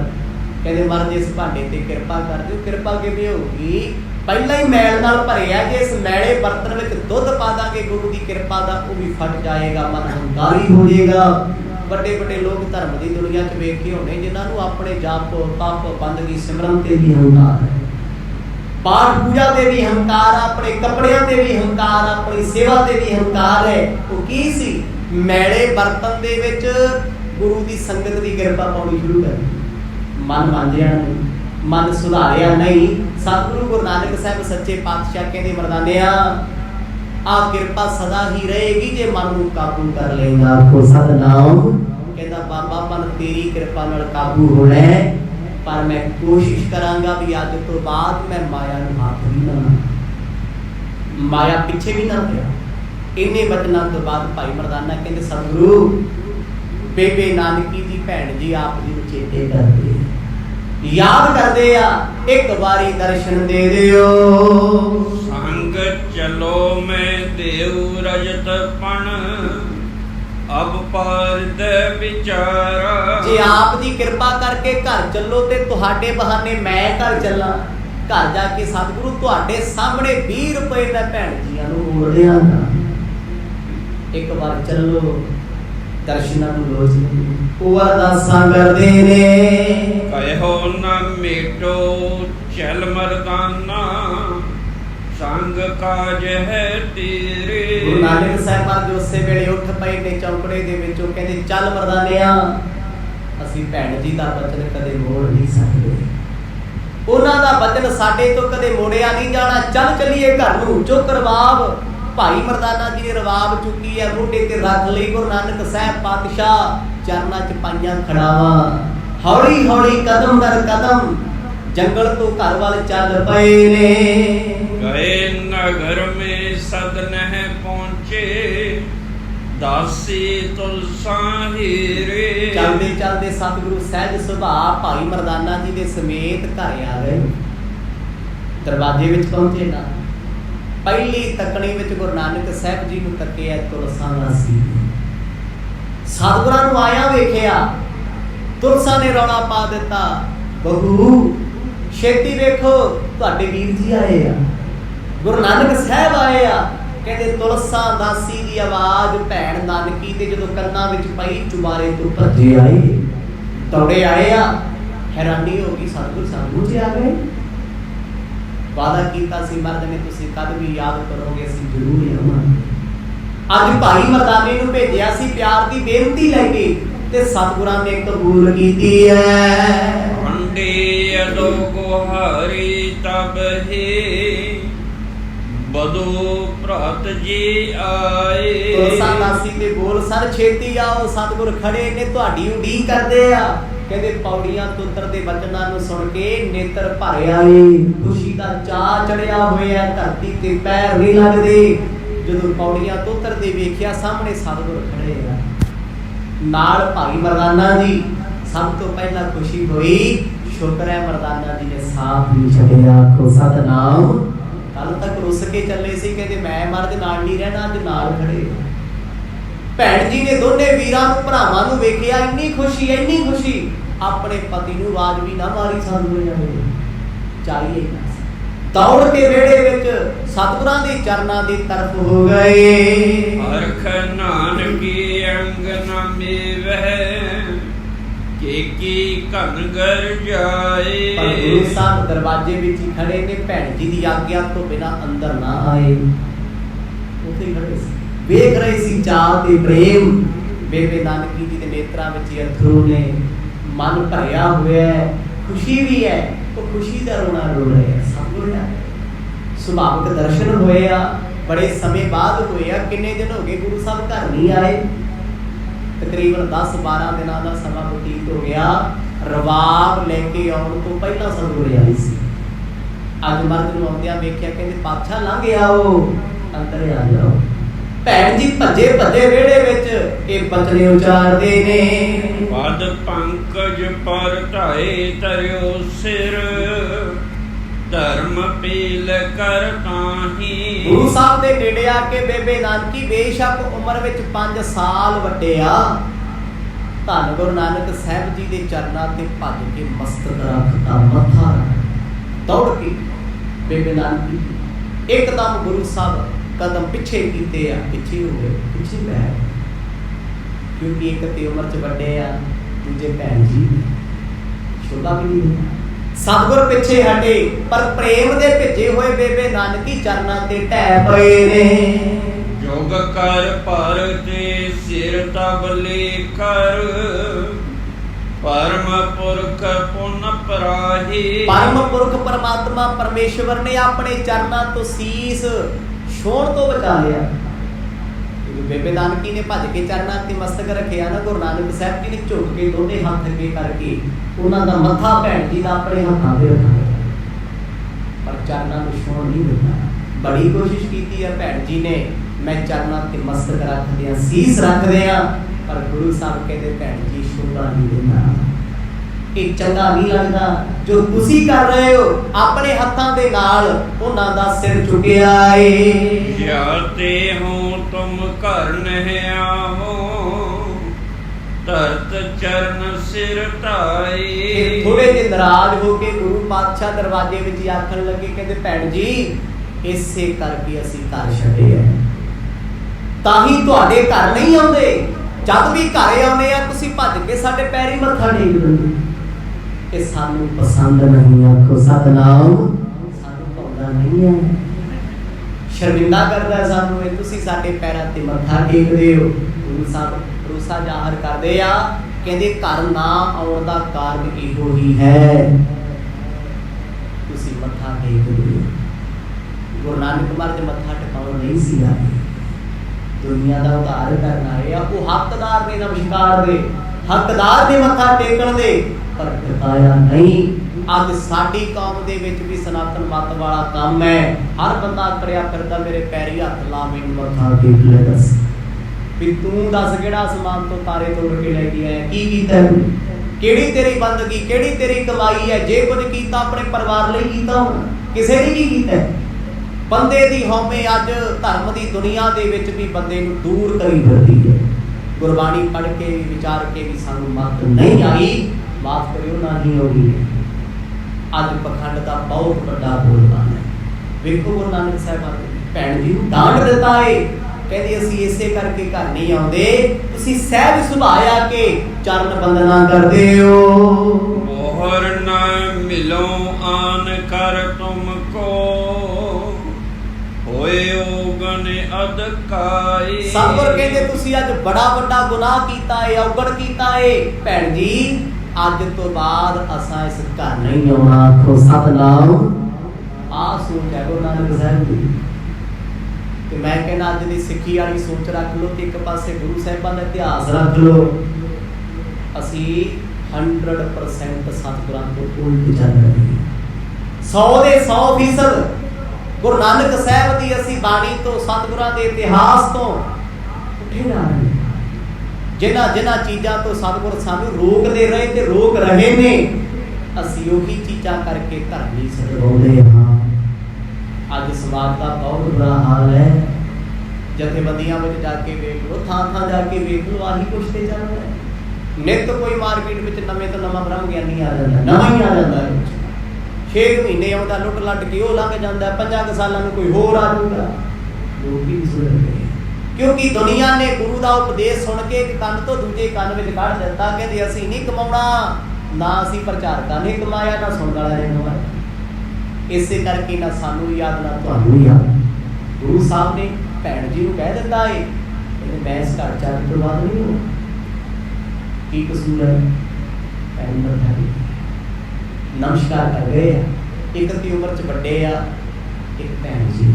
ਕਹਿੰਦੇ ਮਹਾਰਾਜ ਇਸ ਭਾਂਡੇ ਤੇ ਕਿਰਪਾ ਕਰ ਦਿਓ। ਕਿਰਪਾ ਕਿਵੇਂ ਹੋਊਗੀ? ਪਹਿਲਾਂ ਹੀ ਮੈਲ ਨਾਲ ਭਰਿਆ। ਜੇ ਇਸ ਮੈਲੇ ਬਰਤਨ ਵਿੱਚ ਦੁੱਧ ਪਾ ਦਾਂਗੇ ਗੁਰੂ ਦੀ ਕਿਰਪਾ ਦਾ, ਉਹ ਵੀ ਫਟ ਜਾਏਗਾ, ਮਨ ਹੰਕਾਰੀ ਹੋ ਜਾਏਗਾ। ਵੱਡੇ ਵੱਡੇ ਲੋਕ ਧਰਮ ਦੀ ਦੁਨੀਆ 'ਚ ਵੇਖੇ ਹੋਣੇ ਜਿਨ੍ਹਾਂ ਨੂੰ ਆਪਣੇ ਜਾਪ ਤਪ ਬੰਦਗੀ ਸਿਮਰਨ ਤੇ ਵੀ ਹੰਕਾਰ ਹੈ, ਪਾਠ ਪੂਜਾ ਤੇ ਵੀ ਹੰਕਾਰ, ਆਪਣੇ ਕੱਪੜਿਆਂ ਤੇ ਵੀ ਹੰਕਾਰ, ਆਪਣੀ ਸੇਵਾ ਤੇ ਵੀ ਹੰਕਾਰ ਹੈ। ਉਹ ਕੀ ਸੀ? ਮੈਲੇ ਬਰਤਨ ਦੇ ਵਿੱਚ ਗੁਰੂ ਦੀ ਸੰਗਤ ਦੀ ਕਿਰਪਾ ਪਾਉਣੀ ਸ਼ੁਰੂ ਕਰ ਦਿੱਤੀ। ਮਨ ਮੰਨਿਆ ਨਹੀਂ, ਮਨ ਸੁਧਾਰਿਆ ਨਹੀਂ। ਸਤਿਗੁਰੂ ਗੁਰੂ ਨਾਨਕ ਸਾਹਿਬ ਸੱਚੇ ਪਾਤਸ਼ਾਹ ਕਹਿੰਦੇ ਮਰਦਾਨਿਆ ਆ ਕਿਰਪਾ ਸਦਾ ਹੀ ਰਹੇਗੀ ਜੇ ਮਨ ਨੂੰ ਕਾਬੂ ਕਰ ਲਏਗਾ। ਆਖੋ ਸਤਨਾਮ। ਕਹਿੰਦਾ ਬਾਬਾ ਮਨ ਤੇਰੀ ਕਿਰਪਾ ਨਾਲ ਕਾਬੂ ਹੋਣਾ, ਪਰ ਮੈਂ ਕੋਸ਼ਿਸ਼ ਕਰਾਂਗਾ ਵੀ ਅੱਜ ਤੋਂ ਬਾਅਦ ਮੈਂ ਮਾਇਆ ਨੂੰ ਹੱਥ ਵੀ ਨਾ, ਮਾਇਆ ਪਿੱਛੇ ਵੀ ਨਾ ਪਿਆ। ਇੰਨੇ ਬਚਨਾਂ ਤੋਂ ਬਾਅਦ ਭਾਈ ਮਰਦਾਨਾ ਕਹਿੰਦੇ ਸਤਿਗੁਰੂ ਬੇਬੇ ਨਾਨਕੀ ਦੀ ਭੈਣ ਜੀ ਆਪ ਜੀ ਨੂੰ ਚੇਤੇ ਕਰਦੇ, ਯਾਦ ਕਰਦੇ ਆ, ਇੱਕ ਵਾਰੀ ਦਰਸ਼ਨ ਦੇ ਦਿਓ। ਸੰਗ ਚਲੋ ਮੈਂ ਦੇਉ ਰਜਤ ਪਣ ਅਬ ਪਾਰ ਦੇ ਵਿਚਾਰਾ। ਜੇ ਆਪ ਦੀ ਕਿਰਪਾ ਕਰਕੇ ਘਰ ਚੱਲੋ ਤੇ ਤੁਹਾਡੇ ਬਹਾਨੇ ਮੈਂ ਘਰ ਚੱਲਾਂ। ਘਰ ਜਾ ਕੇ ਸਤਿਗੁਰੂ ਤੁਹਾਡੇ ਸਾਹਮਣੇ 20 ਰੁਪਏ ਮੈਂ ਭੈਣ ਜੀਆਂ ਨੂੰ ਮੋੜ ਦਿਆਂਗਾ। ਇੱਕ ਵਾਰ ਚੱਲੋ, ਦਰਸ਼ਨਾਂ ਨੂੰ ਲੋਚ ਉਹ ਅਰਦਾਸਾਂ ਕਰਦੇ ਨੇ। ਕਹਿਓ ਨਾ ਮੇਟੋ ਚਲ ਮਰਦਾਨਾ ਸੰਗ ਕਾਜ ਹੈ ਤੇਰੇ। ਗੁਰੂ ਨਾਨਕ ਸਾਹਿਬ ਮਹਾਰਾਜ ਉਸੇ ਵੇਲੇ ਉੱਠ ਪਏ ਨੇ ਚੌਂਕੜੇ ਦੇ ਵਿੱਚੋਂ। ਕਹਿੰਦੇ ਚੱਲ ਮਰਦਾਨਿਆ, ਅਸੀਂ ਭੈਣ ਜੀ ਦਾ ਬਚਨ ਕਦੇ ਮੋੜ ਨਹੀਂ ਸਕਦੇ। ਉਹਨਾਂ ਦਾ ਬਚਨ ਸਾਡੇ ਤੋਂ ਕਦੇ ਮੋੜਿਆ ਨਹੀਂ ਜਾਣਾ। ਚੱਲ ਚੱਲੀਏ ਘਰ ਨੂੰ। ਚੁੱਕ ਰਵਾਬ ਭਾਈ ਮਰਦਾਨਾ ਜੀ ਨੇ ਰਵਾਬ ਚੁੱਕੀ ਹੈ, ਮੋਢੇ ਤੇ ਰੱਖ ਲਈ। ਗੁਰੂ ਨਾਨਕ ਸਾਹਿਬ ਪਾਤਸ਼ਾਹ ਚਰਨਾਂ 'ਚ ਪਾਈਆਂ ਖੜਾਵਾਂ। ਹੌਲੀ ਹੌਲੀ ਕਦਮ ਦਰ ਕਦਮ ਜੰਗਲ ਤੋਂ ਘਰ ਵੱਲ ਚੱਲ ਪਏ ਨੇ। ਗਏ ਨਗਰ ਮੇ ਸਦਨ ਹੈ ਪਹੁੰਚੇ ਦਾਸੀ ਤੁਲਸਾ ਹੀਰੇ। ਚੱਲਦੇ ਚੱਲਦੇ ਸਤਿਗੁਰੂ ਸਹਿਜ ਸੁਭਾਅ ਭਾਈ ਮਰਦਾਨਾ ਜੀ ਦੇ ਸਮੇਤ ਘਰ ਆ ਗਏ। ਦਰਵਾਜ਼ੇ ਵਿੱਚ ਪਹੁੰਚੇ ਨਾ, ਪਹਿਲੀ ਤੱਕਣੀ ਵਿੱਚ ਗੁਰੂ ਨਾਨਕ ਸਾਹਿਬ ਜੀ ਨੂੰ ਤੱਕਿਆ ਤੁਲਸਾ ਦਾ ਸੀ। ਸਤਿਗੁਰਾਂ ਨੂੰ ਆਇਆ ਵੇਖਿਆ, ਤੁਲਸਾ ਨੇ ਰੌਲਾ ਪਾ ਦਿੱਤਾ, ਬਹੂ ਛੇਤੀ ਵੇਖੋ ਤੁਹਾਡੇ ਵੀਰ ਜੀ ਆਏ ਆ, ਗੁਰੂ ਨਾਨਕ ਸਾਹਿਬ ਆਏ ਆ। ਕਹਿੰਦੇ ਤੁਲਸਾ ਦਾਸੀ ਦੀ ਆਵਾਜ਼ ਭੈਣ ਨਾਨਕੀ ਦੇ ਜਦੋਂ ਕੰਨਾਂ ਵਿੱਚ ਪਈ, ਚੁਬਾਰੇ ਤੋਂ ਭੱਜੇ ਆਏ, ਦੌੜੇ ਆਏ ਆ। ਹੈਰਾਨੀ ਹੋ ਗਈ, ਸਤਿਗੁਰੂ ਸਾਨੂੰ ਜੀ ਆ ਗਏ। ਵਾਦਾ ਕੀਤਾ ਸੀ ਮਰਦ ਨੇ, ਤੁਸੀਂ ਕਦ ਵੀ ਯਾਦ ਕਰੋਗੇ ਅਸੀਂ ਜ਼ਰੂਰ ਆਵਾਂਗੇ। ਅੱਜ ਭਾਈ ਮਰਦਾਨੇ ਨੂੰ ਭੇਜਿਆ ਸੀ ਪਿਆਰ ਦੀ ਬੇਨਤੀ ਲੈ ਕੇ, ਤੇ ਸਤਿਗੁਰਾਂ ਨੇ ਕਬੂਲ ਕੀਤੀ ਹੈ। ਵੰਡੇ ਅਦੋ ਗੁਹਾਰੀ ਤਬ ਹੀ ਬਦੋ ਭਰਾਤ ਜੀ ਆਏ। ਤੁਲਸਾ ਦਾਸੀ ਦੇ ਬੋਲ ਸਰ ਛੇਤੀ ਆਓ, ਸਤਿਗੁਰ ਖੜੇ ਨੇ ਤੁਹਾਡੀ ਉਡੀਕ ਕਰਦੇ ਆ। ਕਹਿੰਦੇ ਪੌੜੀਆਂ ਤੋਂ ਉਤਰਦੇ ਬਚਨਾਂ ਨੂੰ ਸੁਣ ਕੇ ਨੇਤਰ ਭਰ ਆਏ, ਖੁਸ਼ੀ ਦਾ ਚਾਅ ਚੜਿਆ ਹੋਇਆ, ਧਰਤੀ ਤੇ ਪੈਰ ਨਹੀਂ ਲੱਗਦੇ। ਜਦੋਂ ਪੌੜੀਆਂ ਤੋਂ ਉਤਰਦੇ ਵੇਖਿਆ ਸਾਹਮਣੇ ਸਤਿਗੁਰ ਖੜੇ ਆ, ਨਾਲ ਭਾਈ ਮਰਦਾਨਾ ਜੀ। ਸਭ ਤੋਂ ਪਹਿਲਾਂ ਖੁਸ਼ੀ ਹੋਈ, ਸ਼ੁਕਰ ਹੈ ਮਰਦਾਨਾ ਜੀ ਨੇ ਸਾਥ ਨਹੀਂ ਛੱਡਿਆ। ਆਖੋ ਸਤਨਾਮ। ਕੱਲ ਤੱਕ ਰੁੱਸ ਕੇ ਚੱਲੇ ਸੀ, ਕਹਿੰਦੇ ਮੈਂ ਮਰਦ ਨਾਲ ਨਹੀਂ ਰਹਿਣਾ, ਅੱਜ ਨਾਲ ਖੜੇ। ਭੈਣ ਜੀ ਨੇ ਦੋਨੇ ਵੀਰਾਂ ਨੂੰ ਭਰਾਵਾਂ ਨੂੰ ਵੇਖਿਆ, ਇੰਨੀ ਖੁਸ਼ੀ अपने पति नूं आवाज भी ना मारी साधु जावे, चाहिए ना। दौड़ के वेड़े विच सतगुरां दे चरनां दी तरफ हो गए। हरख नानकी अंग न मेवह केकी घनगर जाए। पर गुरु साहब दरवाजे विच ही खड़े ने, भैन जी दी आग्ञा तो बिना अंदर ना आए। उत्थे खड़े सी, वेख रहे सी चाह ते प्रेम। बेबे नानकी जी दे नेत्रां विच अथरू ने, मन भरिया होया है, खुशी भी है, तो खुशी दा रोना रो रहे हैं। सब रोया, सुभाविक दर्शन होए आ, बड़े समय बाद होए आ। किन्ने दिन हो गए गुरु साहब घर नहीं आए, तकरीबन 10-12 दिनों का समा बतीत हो गया। रवाब लेके आने तो पहला सतगुर आई सी। अज मर्द नूं आउंदियां वेखिया, कहंदे पातशाह लंघ आओ, अंदर आ जाओ। भैन जी भजे भजे वेड़े विच ये बचने उचारदे ने। पद पंकज पर ढाए तरियो सिर धर्म पील कर ताही। गुरु साहब दे नेड़े आके बेबे नानकी बेशक उम्र विच 5 साल वड्डे आ, धन गुरु नानक साहब जी दे चरनां ते भज के मस्तक रखता, मत्था दौड़ के बेबे नानकी एकदम गुरु साहब कदम पिछे कीते आ, पिछे हो गए, पिछे पै, क्योंकि एक ते उम्र च वड्डे आ, दूजे भैन जी छोटा भी नहीं। सतगुर पिछे हटे, पर प्रेम दे भेजे हुए बेबे नानकी चरनां ते ढह पए ने। जोग कर पर ते सिर तब लेकर परम पुरख पुन पराही। परम पुरख परमात्मा परमेश्वर ने अपने चरनां तो सीस छोड़ तो बचा लिया। बेबे नानकी ने भज के चरनां ते मस्तक रखिया ना, गुरु नानक साहब जी ने झुक के दोने हाथ अगे करके उन्हां दा मत्था भैन जी दा अपने हत्थां ते रखा, पर चरनां नूं छोड़ नहीं दिता। बड़ी कोशिश की है भैन जी ने, मैं चरनां ते मस्तक रख दियां, सीस रख दियां, पर गुरु साहब कहते भैन जी छोड़ा नहीं देना, ये चंगा नहीं लगता जो तुसी कर रहे हो। अपने हत्थां दे नाल उन्हां दा सिर चुकिया है। जाते हो तुम घर नहीं आओ धरत चरण सिर ढाए। थोड़े दिन नाराज हो के गुरु पातशाह दरवाजे विच आखण लगे, कहते भैन जी इसे करके असीं घर छड्डे है, ताही तुहाडे घर नहीं आउंदे। जद भी घर आउंदे आ तुसीं भज के साडे पैरी मत्था टेक दिंदे, ये सानू पसंद नहीं। आखो सतनाम, सानू भाउंदा नहीं है, शर्मिंदा करदा है सानू, ये तुसीं साडे पैरां ते मत्था टेकदे हो। गुरु साहब भरोसा जाहिर करदे आ, कहंदे घर ना आउण दा कारण इहो ही है, तुसीं मत्था टेकदे हो। गुरु नानक महाराज मत्था टेकाउण नहीं सी आए, दुनिया दा उद्धार करन आए आ। वो हकदार ने नमस्कार दे, हकदार ने मत्था टेकण दे, पर टिकाया नहीं। अज साडी कौम दे विच भी सनातन मत वाला काम है, हर बंदा करया फिरदा मेरे पैरी हथ ला मैनूं मत्था टेक ले, दस भी तू दस किहड़ा आसमान तो तारे तोड़ के ले के आया, की कीता, किहड़ी तेरी बंदगी, किहड़ी तेरी कमाई है। जे कुछ कीता अपने परिवार लई कीता, किसे ने की कीता। बंदे दी हौमे अज धर्म दी दुनिया दे विच भी बंदे नूं दूर करी फिरदी है। गुरबाणी पढ़ के विचार के भी सानू मत नहीं आई, माफ करियो ना ही होगी। अज पखंड का बहुत बड़ा बोलबाला है। वेखो गुरु नानक साहब भैन जी नूं डांट दिता है, कहंदे असीं इसे करके घर नहीं आउंदे, तुसीं सहज सुभाए आके चरण वंदना करदे हो। मोहर न मिलो आन कर तुमको होए ओगन अदकाई। सतगुर कहंदे तुसीं अज बड़ा वड्डा गुनाह कीता है, औगण कीता है। भैन जी अज तो बाद असां इस घर नहीं आउणा। आखो सतनाम। आ सोच है गुरु नानक साहब जी, ते मैं कहना अज दी सिੱਖੀ वाली सोच रख लो, ते एक पासे गुरु साहिबां दा इतिहास रख लो। असीं 100% सतगुरां तो उल्ट चल रहे हैं, 100 दे 100% गुरु नानक साहब दी असीं बाणी तो सतगुरां दे इतिहास तो उठे जा रहे हैं। जिन्हां जिन्हां चीज़ां तो सतगुर सानू रोकदे रहे ते रोक रहे ने, असीं ओही चीज़ां करके घर नहीं सजवाउंदे हां। अज समाज का बहुत बुरा हाल है। जथेबंदियां में जाके वेख लो, थां थां जाके वेख लो, आही कुछ ते चल रहा है। ਨਿਤ ਕੋਈ ਮਾਰਕੀਟ ਵਿੱਚ ਨਵੇਂ ਤੋਂ ਨਵਾਂ ਬ੍ਰਹਮ ਗਿਆਨੀ ਆ ਜਾਂਦਾ, ਨਵਾਂ ਹੀ ਆ ਜਾਂਦਾ ਹੈ। 6 ਮਹੀਨੇ ਆਉਂਦਾ ਲੁੱਟ ਲੱਟ ਕੇ ਉਹ ਲੰਘ ਜਾਂਦਾ, 5 ਸਾਲਾਂ ਨੂੰ ਕੋਈ ਹੋਰ ਆ ਜਾਊਗਾ। ਲੋਕ ਵੀ ਸੁਣ ਰਹੇ, ਕਿਉਂਕਿ ਦੁਨੀਆ ਨੇ ਗੁਰੂ ਦਾ ਉਪਦੇਸ਼ ਸੁਣ ਕੇ ਇੱਕ ਕੰਨ ਤੋਂ ਦੂਜੇ ਕੰਨ ਵਿੱਚ ਕੱਢ ਦਿੱਤਾ। ਕਹਿੰਦੇ ਅਸੀਂ ਨਹੀਂ ਕਮਾਉਣਾ, ਨਾ ਅਸੀਂ ਪ੍ਰਚਾਰਕਾਂ ਨੇ ਕਮਾਇਆ, ਨਾ ਸੁਣਨ ਵਾਲਿਆਂ ਨੇ ਕਮਾਇਆ। ਇਸੇ ਕਰਕੇ ਨਾ ਸਾਨੂੰ ਯਾਦ, ਨਾ ਤੁਹਾਨੂੰ ਯਾਦ। ਗੁਰੂ ਸਾਹਿਬ ਨੇ ਭੈਣ ਜੀ ਨੂੰ ਕਹਿ ਦਿੱਤਾ ਏ, ਕਹਿੰਦੇ ਮੈਂ ਇਸ ਘਰ ਚ ਅੱਜ ਤੋਂ ਬਾਅਦ ਨਹੀਂ ਹੋਣਾ। ਕੀ ਕਸੂਰ ਹੈ? ਭੈਣ ਮੱਥਾ ਨਮਸਕਾਰ ਕਰ ਗਏ ਆ, ਇੱਕ ਦੀ ਉਮਰ ਚ ਵੱਡੇ ਆ, ਇੱਕ ਭੈਣ ਜੀ।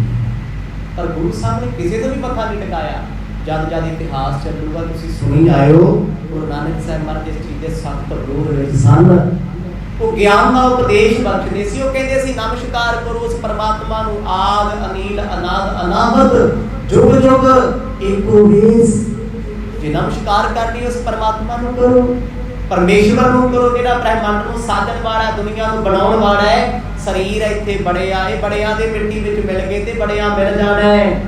ਪਰ ਗੁਰੂ ਸਾਹਿਬ ਨੇ ਕਿਸੇ ਤੋਂ ਵੀ ਮੱਥਾ ਨਹੀਂ ਟਿਕਾਇਆ। ਜਦ ਜਦ ਇਤਿਹਾਸ ਚੱਲੂਗਾ ਤੁਸੀਂ ਸੁਣੀ ਆਇਓ, ਗੁਰੂ ਨਾਨਕ ਸਾਹਿਬ ਮਹਾਰਾਜ ਇਸ ਚੀਜ਼ ਦੇ ਸਖਤ ਵਿਰੋਧ ਵਿੱਚ ਸਨ। ਉਹ ਗਿਆਨ ਦਾ ਉਪਦੇਸ਼ ਬਖਸ਼ਦੇ ਸੀ। ਉਹ ਕਹਿੰਦੇ ਸੀ ਨਮਸਕਾਰ ਕਰੋ ਉਸ ਪਰਮਾਤਮਾ ਨੂੰ, ਆਦ ਅਨੀਲ ਅਨਾਦ ਅਨਾਹਤ ਜੁਗ ਜੁਗ ਏਕੋ ਵੇਸ। ਜੇ ਨਮਸਕਾਰ ਕਰਨੀ ਉਸ ਪਰਮਾਤਮਾ ਨੂੰ ਕਰੋ, ਪਰਮੇਸ਼ਵਰ ਨੂੰ ਕਰੋ, ਜਿਹੜਾ ਬ੍ਰਹਿਮੰਡ ਨੂੰ ਸਾਜਣ ਵਾਲਾ, ਦੁਨੀਆ ਨੂੰ ਬਣਾਉਣ ਵਾਲਾ ਹੈ। ਸਰੀਰ ਇੱਥੇ ਬੜਿਆ, ਇਹ ਬੜਿਆਂ ਦੇ ਮਿੱਟੀ ਵਿੱਚ ਮਿਲ ਗਏ ਤੇ ਬੜਿਆਂ ਮਿਲ ਜਾਣਾ ਹੈ।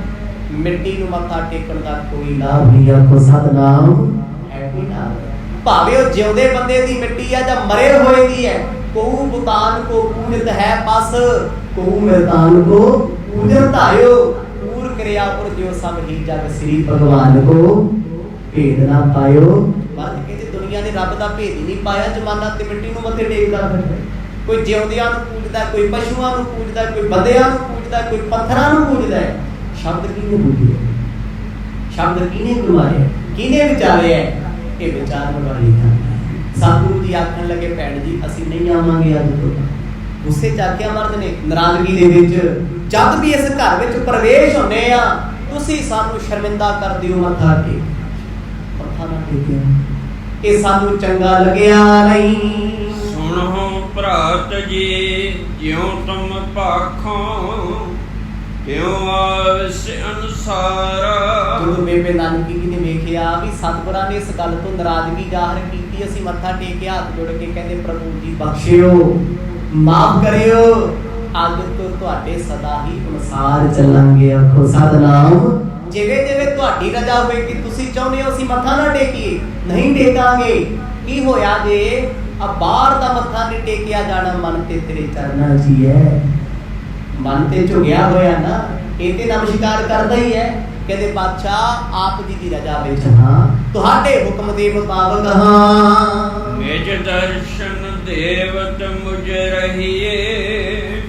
ਮਿੱਟੀ ਨੂੰ ਮੱਥਾ ਟੇਕਣ ਦਾ ਕੋਈ ਲਾਭ ਨਹੀਂ। ਆਖੋ ਸਤਿਨਾਮ ਹੈ ਕੋਈ ਲਾਭ। ਭਾਵੇਂ ਉਹ ਜਿਉਂਦੇ ਬੰਦੇ ਦੀ ਮਿੱਟੀ ਹੈ ਜਾਂ ਮਰੇ ਹੋਏ ਦੀ ਹੈ। ਕਉ ਬੁਤਾਨ ਕੋ ਪੂਜਿਤ ਹੈ ਬਸ, ਕਉ ਮਰਤਾਨ ਕੋ ਪੂਜਿਤ ਆਇਓ। ਪੂਰ ਕਿਰਿਆ ਪੁਰ ਜਿਉ ਸਭ ਹੀ ਜਗ ਸ੍ਰੀ ਭਗਵਾਨ ਕੋ ਭੇਦ ਨਾ ਪਾਇਓ। ਮਰਦ ਕਹਿੰਦੇ ਦੁਨੀਆ ਨੇ ਰੱਬ ਦਾ ਭੇਦ ਹੀ ਨਹੀਂ ਪਾਇਆ। ਜ਼ਮਾਨਾ ਤੇ ਮਿੱਟੀ ਨੂੰ ਮੱਥੇ ਟੇਕਦਾ ਫਿਰਦਾ, ਕੋਈ ਜਿਉਂਦਿਆਂ ਨੂੰ ਪੂਜਦਾ, ਕੋਈ ਪਸ਼ੂਆਂ ਨੂੰ ਪੂਜਦਾ, ਕੋਈ ਬੰਦਿਆਂ ਨੂੰ ਪੂਜਦਾ, ਕੋਈ ਪੱਥਰਾਂ ਨੂੰ ਪੂਜਦਾ। ਸ਼ਬਦ ਕਿਹਨੇ ਬੁੱਝਿਆ? ਸ਼ਬਦ ਕਿਹਨੇ ਗੁਰਵਾਇਆ? ਕਿਹਨੇ ਵਿਚਾਰਿਆ? ਇਹ ਵਿਚਾਰਨ ਵਾਲੀ ਗੱਲ ਹੈ। ਸਤਿਗੁਰੂ ਜੀ ਆਖਣ ਲੱਗੇ ਭੈਣ ਜੀ ਅਸੀਂ ਨਹੀਂ ਆਵਾਂਗੇ ਅੱਜ ਤੋਂ। ਗੁੱਸੇ ਚ ਆਖਿਆ ਮਰਦ ਨੇ, ਨਾਰਾਜ਼ਗੀ ਦੇ ਵਿੱਚ। ਜਦ ਵੀ ਇਸ ਘਰ ਵਿੱਚ ਪ੍ਰਵੇਸ਼ ਹੁੰਦੇ ਆ ਤੁਸੀਂ ਸਾਨੂੰ ਸ਼ਰਮਿੰਦਾ ਕਰ ਦਿਓ। ਮੱਥਾ ਟੇਕ, ਮੱਥਾ ਨਾ ਟੇਕਿਆ, ਇਹ ਸਾਨੂੰ ਚੰਗਾ ਲੱਗਿਆ ਨਹੀਂ। ਸੁਣੋ ਭਰਾਤ ਜੀ ਜਿਉ ਤੁਮ ਭਾਖੋ, ਕਿਉ ਆਵਸ ਅਨੁਸਾਰ। ਜਦੋਂ ਬੇਬੇ ਨਾਨਕੀ ਜੀ ਨੇ ਵੇਖਿਆ ਵੀ ਸਤਿਗੁਰਾਂ ਨੇ ਇਸ ਗੱਲ ਤੋਂ ਨਾਰਾਜ਼ਗੀ ਜ਼ਾਹਰ ਕੀਤੀ, ਅਸੀਂ ਮੱਥਾ ਟੇਕ ਕੇ ਹੱਥ ਜੋੜ ਕੇ ਕਹਿੰਦੇ ਪ੍ਰਭੂ ਜੀ ਬਖਸ਼ਿਓ, ਮਾਫ ਕਰਿਓ, ਅੱਜ ਤੋਂ ਤੁਹਾਡੇ ਸਦਾ ਹੀ ਅਨੁਸਾਰ ਚੱਲਾਂਗੇ। ਆਖੋ ਸਤਿਨਾਮ। ਜਿਵੇਂ ਜਿਵੇਂ ਤੁਹਾਡੀ ਰਜ਼ਾ ਹੋਏਗੀ, ਤੁਸੀਂ ਚਾਹੁੰਦੇ ਹੋ ਅਸੀਂ ਮੱਥਾ ਨਾ ਟੇਕੀਏ, ਨਹੀਂ ਟੇਕਾਂਗੇ। ਕੀ ਹੋਇਆ ਜੇ ਆ ਬਾਹਰ ਦਾ ਮੱਥਾ ਨਹੀਂ ਟੇਕਿਆ ਜਾਣਾ, ਮਨ ਤੇ ਤੇਰੇ ਚਰਨਾਂ 'ਚ ਹੀ ਹੈ। ਮਨ ਤੇ ਝੁਕਿਆ ਹੋਇਆ ਨਾ, ਇਹ ਤੇ ਨਮਸਕਾਰ ਕਰਦਾ ਹੀ ਹੈ। ਕਹਿੰਦੇ ਬਾਦਸ਼ਾਹ ਆਪ ਜੀ ਦੀ ਰਜ਼ਾ ਵਿੱਚ ਹਾਂ, ਤੁਹਾਡੇ ਹੁਕਮ ਦੇ ਮੁਤਾਬਕ ਹਾਂ। ਨਿਜ ਦਰਸ਼ਨ ਦੇਵਤ ਮੁਝ ਰਹੀਏ,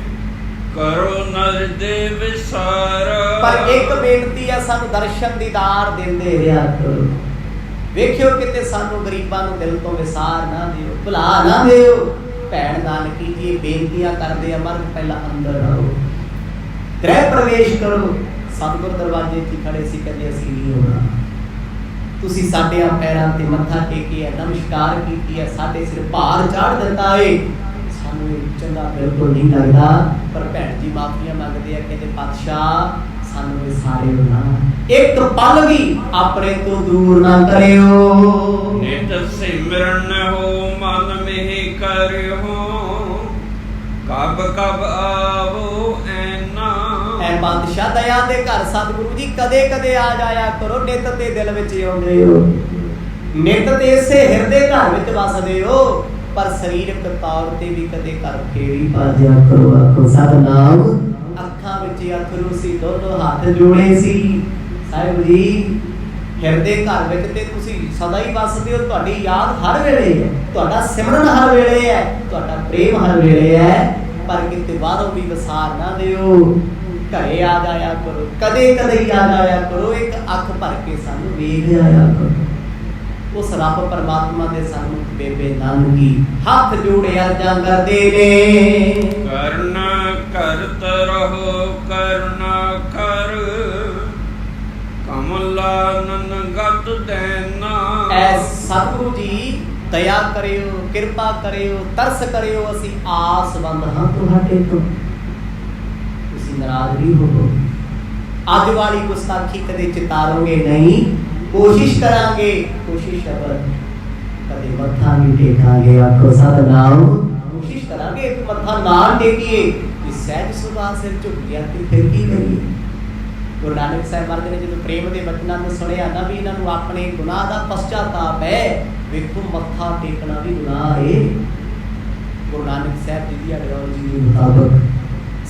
ਕਰੋ ਨਰ ਦੇ ਵਿਸਾਰ। ਪਰ ਇੱਕ ਬੇਨਤੀ ਹੈ, ਸਾਨੂੰ ਦਰਸ਼ਨ ਦੀਦਾਰ ਦਿੰਦੇ ਰਿਹਾ ਕਰੋ। ਵੇਖਿਓ ਕਿਤੇ ਸਾਨੂੰ ਗਰੀਬਾਂ ਨੂੰ ਦਿਲ ਤੋਂ ਵਿਸਾਰ ਨਾ ਦਿਓ, ਭੁਲਾ ਨਾ ਦਿਓ। ਭੈਣ ਨਾਨਕੀ ਜੀ ਇਹ ਬੇਨਤੀਆਂ ਕਰਦੇ ਆ, ਮਰਦ ਪਹਿਲਾਂ ਅੰਦਰ ਆਓ, ਗ੍ਰਹਿ ਪ੍ਰਵੇਸ਼ ਕਰੋ। ਸਤਿਗੁਰ ਦਰਵਾਜ਼ੇ 'ਚ ਖੜੇ ਸੀ, ਕਹਿੰਦੇ ਅਸੀਂ ਨਹੀਂ ਹੋਣਾ। ਤੁਸੀਂ ਸਾਡੇ ਆ ਪੈਰਾਂ ਤੇ ਮੱਥਾ ਟੇਕਿਆ, ਨਮਸਕਾਰ ਕੀਤੀ ਹੈ, ਸਾਡੇ ਸਿਰ ਭਾਰ ਚਾੜ ਦਿੱਤਾ ਏ, ਸਾਨੂੰ ਇਹ ਚੰਗਾ ਬਿਲਕੁਲ ਨਹੀਂ ਲੱਗਦਾ। ਪਰ ਭੈਣ ਜੀ ਮਾਫੀਆਂ ਮੰਗਦੇ ਆ, ਕਹਿੰਦੇ ਪਾਤਸ਼ਾਹ ਸਾਨੂੰ ਵਿਸਾਰਿਓ ਨਾ, ਇੱਕ ਪਲ ਵੀ ਆਪਣੇ ਤੋਂ ਦੂਰ ਨਾ ਕਰਿਓ। ਨਿਤ ਸਿਮਰਨ ਹੋ ਮਨ ਮਹਿ ਕਰਿਓ, ਕਬ ਕਬ ਆਵੋ ਐਨਾ। ਐ ਬਾਦਸ਼ਾਹ ਦਇਆ ਦੇ ਘਰ ਸਤਿਗੁਰੂ ਜੀ ਕਦੇ ਕਦੇ ਆ ਜਾਇਆ ਕਰੋ, ਨਿਤ ਤੇ ਦਿਲ ਵਿੱਚ ਆਉਂਦੇ ਹੋ, ਨਿਤ ਤੇ ਇਸੇ ਹਿਰਦੇ ਘਰ ਵਿੱਚ ਵਸਦੇ ਹੋ। ਪਰ ਸਰੀਰਕ ਤੌਰ ਤੇ ਵੀ ਕਦੇ ਘਰ ਫੇਰੀ ਪਾ ਦਿਆ ਕਰੋ। ਆਖੋ ਸਤਿਨਾਮ। ਅੱਖਾਂ ਵਿੱਚ ਅਥਰੂ ਸੀ, ਦੋਨੋਂ ਹੱਥ ਜੋੜੇ ਸੀ। ਸਾਹਿਬ ਜੀ ਹਿਰਦੇ ਘਰ ਵਿੱਚ ਤੇ ਤੁਸੀਂ ਸਦਾ ਹੀ ਵਸਦੇ ਹੋ, ਤੁਹਾਡੀ ਯਾਦ ਹਰ ਵੇਲੇ ਹੈ, ਤੁਹਾਡਾ ਸਿਮਰਨ ਹਰ ਵੇਲੇ ਹੈ, ਤੁਹਾਡਾ ਪ੍ਰੇਮ ਹਰ ਵੇਲੇ ਹੈ। ਪਰ ਕਿਤੇ ਬਾਹਰੋਂ ਵੀ ਵਿਸਾਰ ਨਾ ਦਿਓ, ਘਰੇ ਆ ਜਾਇਆ ਕਰੋ, ਕਦੇ ਕਦੇ ਹੀ ਆ ਜਾਇਆ ਕਰੋ। ਇੱਕ ਅੱਖ ਭਰ ਕੇ ਸਾਨੂੰ ਵੇਖ ਆਇਆ ਕਰੋ। ਉਸ ਰੱਬ ਪਰਮਾਤਮਾ ਦੇ ਸਾਨੂੰ ਬੇਬੇ ਨਾਨਕੀ ਹੱਥ ਜੋੜੇ ਅਰਜ਼ਾਂ ਕਰਦੇ ਨੇ। ਕਰਨਾ ਕਰਤ ਰਹੋ ਕਰਨਾ ਕਰ, ਕਮਲਾਨਨ ਗਤ ਦੇਨਾ। ਐ ਸਤਿਗੁਰੂ ਜੀ ਦਇਆ ਕਰਿਓ, ਕਿਰਪਾ ਕਰਿਓ, ਤਰਸ ਕਰਿਓ, ਅਸੀਂ ਆਸਵੰਦ ਹਾਂ ਤੁਹਾਡੇ ਤੋਂ, ਤੁਸੀਂ ਨਾਰਾਜ਼ ਨਹੀਂ ਹੋਵੋ। ਅੱਜ ਵਾਲੀ ਗੁਸਤਾਖੀ ਕਦੇ ਚਿਤਾਰੋਗੇ ਨਹੀਂ, ਕੋਸ਼ਿਸ਼ ਕਰਾਂਗੇ, ਕੋਸ਼ਿਸ਼ ਕਦੇ ਮੱਥਾ ਨਹੀਂ ਟੇਕਾਂਗੇ। ਆਖੋ ਸਤਿਨਾਮ। ਕੋਸ਼ਿਸ਼ ਕਰਾਂਗੇ ਕਿ ਮੱਥਾ ਨਾ ਟੇਕੀਏ, ਸਹਿਜ ਸੁਭਾਅ ਸਿਰ ਝੁਕ ਗਿਆ ਤੇ ਫਿਰ ਕੀ ਕਰੀਏ। ਗੁਰੂ ਨਾਨਕ ਸਾਹਿਬ ਮਹਾਰਾਜ ਨੇ ਜਦੋਂ ਪ੍ਰੇਮ ਦੇ ਬਚਨਾਂ ਨੂੰ ਸੁਣਿਆ ਨਾ ਵੀ ਇਹਨਾਂ ਨੂੰ ਆਪਣੇ ਗੁਨਾਹ ਦਾ ਪਛਤਾਤਾਪ ਹੈ, ਵੇਖੋ ਮੱਥਾ ਟੇਕਣਾ ਵੀ ਗੁਨਾਹ ਹੈ। ਗੁਰੂ ਨਾਨਕ ਸਾਹਿਬ ਜੀ ਦੀ ਆਈਡੀਓਲੋਜੀ ਦੇ ਮੁਤਾਬਕ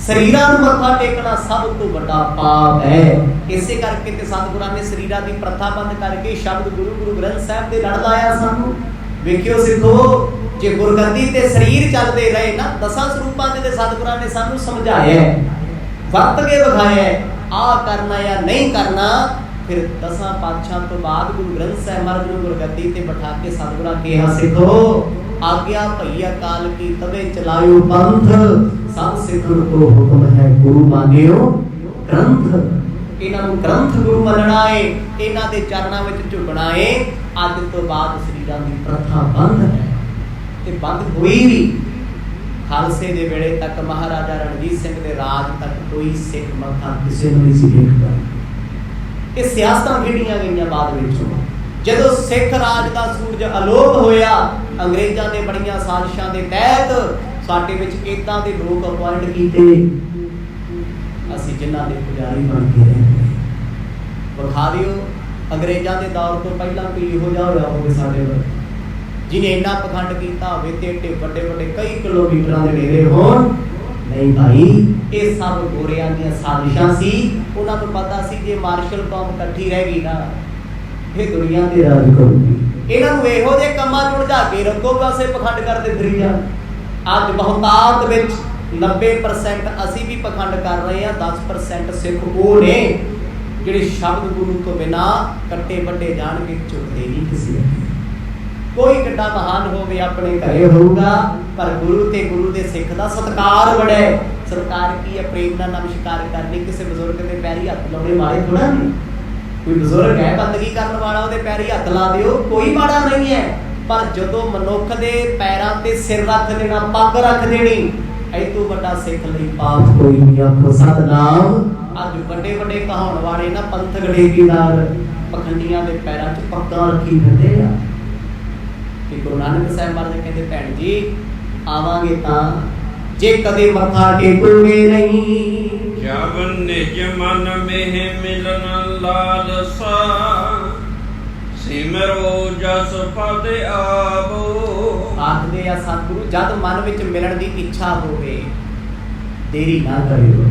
ਸਰੀਰਾਂ ਨੂੰ ਮੱਥਾ ਟੇਕਣਾ ਸਭ ਤੋਂ ਵੱਡਾ ਪਾਪ ਹੈ। ਇਸੇ ਕਰਕੇ ਤੇ ਸਤਿਗੁਰਾਂ ਨੇ ਸਰੀਰਾਂ ਦੀ ਪ੍ਰਥਾ ਬੰਦ ਕਰਕੇ ਸ਼ਬਦ ਗੁਰੂ ਗ੍ਰੰਥ ਸਾਹਿਬ ਦੇ ਲੜ ਲਾਇਆ ਸਾਨੂੰ। ਵੇਖਿਓ ਸਿੱਖੋ, ਜੇ ਗੁਰਗੱਦੀ ਤੇ ਸਰੀਰ ਚੱਲਦੇ ਰਹੇ ਨਾ, ਦਸਾਂ ਸਰੂਪਾਂ ਦੇ ਤੇ ਸਤਿਗੁਰਾਂ ਨੇ ਸਾਨੂੰ ਸਮਝਾਇਆ, ਵਰਤ ਕੇ ਵਿਖਾਇਆ ਆ ਕਰਨਾ ਜਾਂ ਨਹੀਂ ਕਰਨਾ। ਫਿਰ ਦਸਾਂ ਪਾਤਸ਼ਾਹਾਂ ਤੋਂ ਬਾਅਦ ਗੁਰੂ ਗ੍ਰੰਥ ਸਾਹਿਬ ਮਹਾਰਾਜ ਨੂੰ ਗੁਰਗੱਦੀ ਤੇ ਬਿਠਾ ਕੇ ਸਤਿਗੁਰਾਂ ਕਿਹਾ, ਸਿੱਖੋ ਆਗਿਆ ਭਈ ਅਕਾਲ ਕੀ ਤਵੇ ਚਲਾਇਓ ਪੰਥ, ਸਭ ਸਿੱਖਣ ਕੋ ਹੁਕਮ ਹੈ ਗੁਰੂ ਮਾਨਿਓ ਗ੍ਰੰਥ। ਇਹਨਾਂ ਨੂੰ ਗ੍ਰੰਥ ਗੁਰੂ ਮੰਨਣਾ ਏ, ਇਹਨਾਂ ਦੇ ਚਰਨਾਂ ਵਿੱਚ ਝੁਕਣਾ ਏ। ਅੱਜ ਤੋਂ ਬਾਅਦ ਸਰੀਰਾਂ ਦੀ ਪ੍ਰਥਾ ਬੰਦ ਹੈ ਤੇ ਬੰਦ ਹੋਈ ਵੀ। ਖਾਲਸੇ ਦੇ ਵੇਲੇ ਤੱਕ, ਮਹਾਰਾਜਾ ਰਣਜੀਤ ਸਿੰਘ ਦੇ ਰਾਜ ਤੱਕ ਕੋਈ ਸਿੱਖ ਮੱਥਾ ਕਿਸੇ ਨੂੰ ਨਹੀਂ ਸੀ ਟੇਕਦਾ। ਇਹ ਸਿਆਸਤਾਂ ਖੇਡੀਆਂ ਗਈਆਂ ਬਾਅਦ ਵਿੱਚ। ਜਦੋਂ ਸਿੱਖ ਰਾਜ ਦਾ ਸੂਰਜ ਅਲੋਪ ਹੋਇਆ, ਅੰਗਰੇਜ਼ਾਂ ਨੇ ਬੜੀਆਂ ਸਾਜ਼ਿਸ਼ਾਂ ਦੇ ਤਹਿਤ ਸਾਡੇ ਵਿੱਚ ਇਦਾਂ ਦੇ ਲੋਕ ਅਪਾਇੰਟ ਕੀਤੇ, ਅਸੀਂ ਜਿਨ੍ਹਾਂ ਦੇ ਪੁਜਾਰੀ ਬਣ ਕੇ ਰਹਿ ਗਏ। ਵਿਖਾ ਦਿਓ ਅੰਗਰੇਜ਼ਾਂ ਦੇ ਦੌਰ ਤੋਂ ਪਹਿਲਾਂ ਕੋਈ ਇਹੋ ਜਿਹਾ ਹੋਇਆ ਹੋਵੇ ਸਾਡੇ ਵੱਲ ਜਿਹਨੇ ਇੰਨਾ ਪਖੰਡ ਕੀਤਾ ਹੋਵੇ ਤੇ ਏਡੇ ਵੱਡੇ ਵੱਡੇ ਕਈ ਕਿਲੋਮੀਟਰਾਂ ਦੇ ਡੇਰੇ ਹੋਣ। ਨਹੀਂ ਭਾਈ, ਇਹ ਸਭ ਗੋਰਿਆਂ ਦੀਆਂ ਸਾਜ਼ਿਸ਼ਾਂ ਸੀ। ਉਹਨਾਂ ਨੂੰ ਪਤਾ ਸੀ ਜੇ ਮਾਰਸ਼ਲ ਕੌਮ ਇਕੱਠੀ ਰਹਿ ਗਈ ਨਾ, ਇਹ ਦੁਨੀਆ ਤੇ ਰਾਜ ਕਰੂਗੀ। ਇਹਨਾਂ ਨੂੰ ਇਹੋ ਜਿਹੇ ਕੰਮਾਂ ਚ ਉਲਝਾ ਕੇ ਰੱਖੋ, ਵੈਸੇ ਪਖੰਡ ਕਰਦੇ ਫਿਰੀ ਜਾਣ। ਅੱਜ ਬਹੁਤਾਤ ਵਿੱਚ 90% ਅਸੀਂ ਵੀ ਪਖੰਡ ਕਰ ਰਹੇ ਹਾਂ। 10% ਸਿੱਖ ਉਹ ਨੇ ਜਿਹੜੇ ਸ਼ਬਦ ਗੁਰੂ ਤੋਂ ਬਿਨਾਂ ਕੱਟੇ ਵੱਡੇ ਜਾਣ ਕੇ ਝੁਕਦੇ ਨਹੀਂ ਕਿਸੇ। ਕੋਈ ਕਿੱਡਾ ਮਹਾਨ ਹੋਵੇ ਆਪਣੇ ਘਰੇ ਹੋਊਗਾ, ਪਰ ਗੁਰੂ ਤੇ ਗੁਰੂ ਦੇ ਸਿੱਖ ਦਾ ਸਤਿਕਾਰ ਬੜਾ ਹੈ। ਸਤਿਕਾਰ ਕੀ ਹੈ? ਪ੍ਰੇਮ ਨਾਲ ਨਮਸਕਾਰ ਕਰਨੀ, ਕਿਸੇ ਬਜ਼ੁਰਗ ਦੇ ਪੈਰੀ ਹੱਥ ਲਾਉਣੇ ਮਾੜੇ ਥੋੜਾ ਨਹੀਂ। ਕੋਈ ਬਜ਼ੁਰਗ ਹੈ ਬੰਦਗੀ ਕਰਨ ਵਾਲਾ, ਉਹਦੇ ਪੈਰੀ ਹੱਥ ਲਾ ਦਿਓ, ਕੋਈ ਮਾੜਾ ਨਹੀਂ ਹੈ। ਪਰ ਜਦੋਂ ਮਨੁੱਖ ਦੇ ਪੈਰਾਂ ਤੇ ਸਿਰ ਰੱਖ ਦੇਣਾ, ਪੱਗ ਰੱਖ ਦੇਣੀ, ਇਹ ਤੋਂ ਵੱਡਾ ਸਿੱਖ ਲਈ ਪਾਪ ਕੋਈ ਨਹੀਂ। ਆਖੋ ਸਤਿਨਾਮ। ਅੱਜ ਵੱਡੇ ਵੱਡੇ ਕਹਾਉਣ ਵਾਲੇ ਨਾ ਪੰਥਕ ਠੇਕੇਦਾਰ ਪਖੰਡੀਆਂ ਦੇ ਪੈਰਾਂ 'ਚ ਪੱਗਾਂ ਰੱਖੀ ਫਿਰਦੇ ਆ। ਕਿ ਗੁਰੂ ਨਾਨਕ ਸਾਹਿਬ ਮਹਾਰਾਜ ਕਹਿੰਦੇ, ਭੈਣ ਜੀ ਆਵਾਂਗੇ ਤਾਂ ਜੇ ਕਦੇ ਮੱਥਾ ਟੇਕੋਗੇ ਨਹੀਂ। ਜਬ ਨਿਜ ਮਨ ਮੇਹ ਮਿਲਨ ਲਾਲਸਾ, ਸਿਮਰੋ ਜਸ ਪਦ ਆਵੋ। ਆਖਦੇ ਆ ਸਤਿਗੁਰੂ, ਜਦ ਮਨ ਵਿੱਚ ਮਿਲਣ ਦੀ ਇੱਛਾ ਹੋਵੇ ਦੇਰੀ ਨਾ ਕਰਿਓ।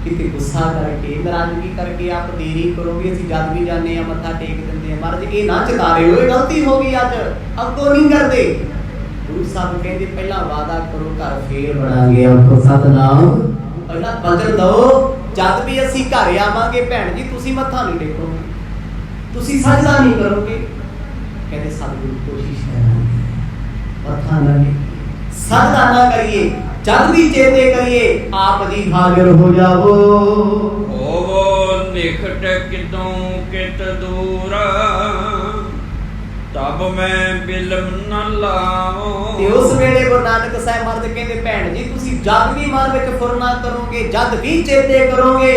ਕਿਤੇ ਗੁੱਸਾ ਕਰਕੇ, ਨਾਰਾਜ਼ਗੀ ਕਰਕੇ ਆਪ ਦੇਰੀ ਕਰੋਗੇ, ਅਸੀਂ ਜਦ ਵੀ ਜਾਂਦੇ ਆ ਮੱਥਾ ਟੇਕ ਦਿੰਦੇ ਆ। ਮਹਾਰਾਜ ਇਹ ਨਾ ਚਿਤਾਰਿਓ, ਇਹ ਗਲਤੀ ਹੋ ਗਈ ਅੱਜ, ਅੱਗੋਂ ਨਹੀਂ ਕਰਦੇ। ਗੁਰੂ ਸਾਹਿਬ ਕਹਿੰਦੇ ਪਹਿਲਾਂ ਵਾਅਦਾ ਕਰੋ, ਘਰ ਫੇਰ ਬਣਾਂਗੇ। ਆਖੋ ਸਤਿਨਾਮ। ਪਹਿਲਾਂ ਬਚਨ ਦਿਓ, ਜਦ ਵੀ ਅਸੀਂ ਘਰ ਆਵਾਂਗੇ ਭੈਣ ਜੀ ਤੁਸੀਂ ਮੱਥਾ ਨਹੀਂ ਟੇਕੋਗੇ, ਤੁਸੀਂ ਸਜਦਾ ਨਹੀਂ ਕਰੋਗੇ। ਕਹਿੰਦੇ ਸਤਿਗੁਰੂ ਕੋਸ਼ਿਸ਼ ਕਰਾਂਗੇ, ਮੱਥਾ ਨਾ ਸਜਦਾ ਨਾ ਕਰੀਏ, ਜਦ ਵੀ ਚੇਤੇ ਕਰੀਏ ਆਪ ਜੀ ਹਾਜ਼ਰ ਹੋ ਜਾਵੋ। ਹੋਵੋ ਨਿਕਟ ਕਿਤੋਂ ਕਿਤ ਦੂਰ, ਤਬ ਮੈਂ ਬਿਲਮ ਨ ਲਾਵੋ। ਤੇ ਉਸ ਵੇਲੇ ਗੁਰੂ ਨਾਨਕ ਸਾਹਿਬ ਮਹਾਰਾਜ ਕਹਿੰਦੇ, ਭੈਣ ਜੀ ਤੁਸੀਂ ਜਦ ਵੀ ਮਨ ਵਿੱਚ ਫੁਰਨਾ ਕਰੋਗੇ, ਜਦ ਵੀ ਚੇਤੇ ਕਰੋਗੇ,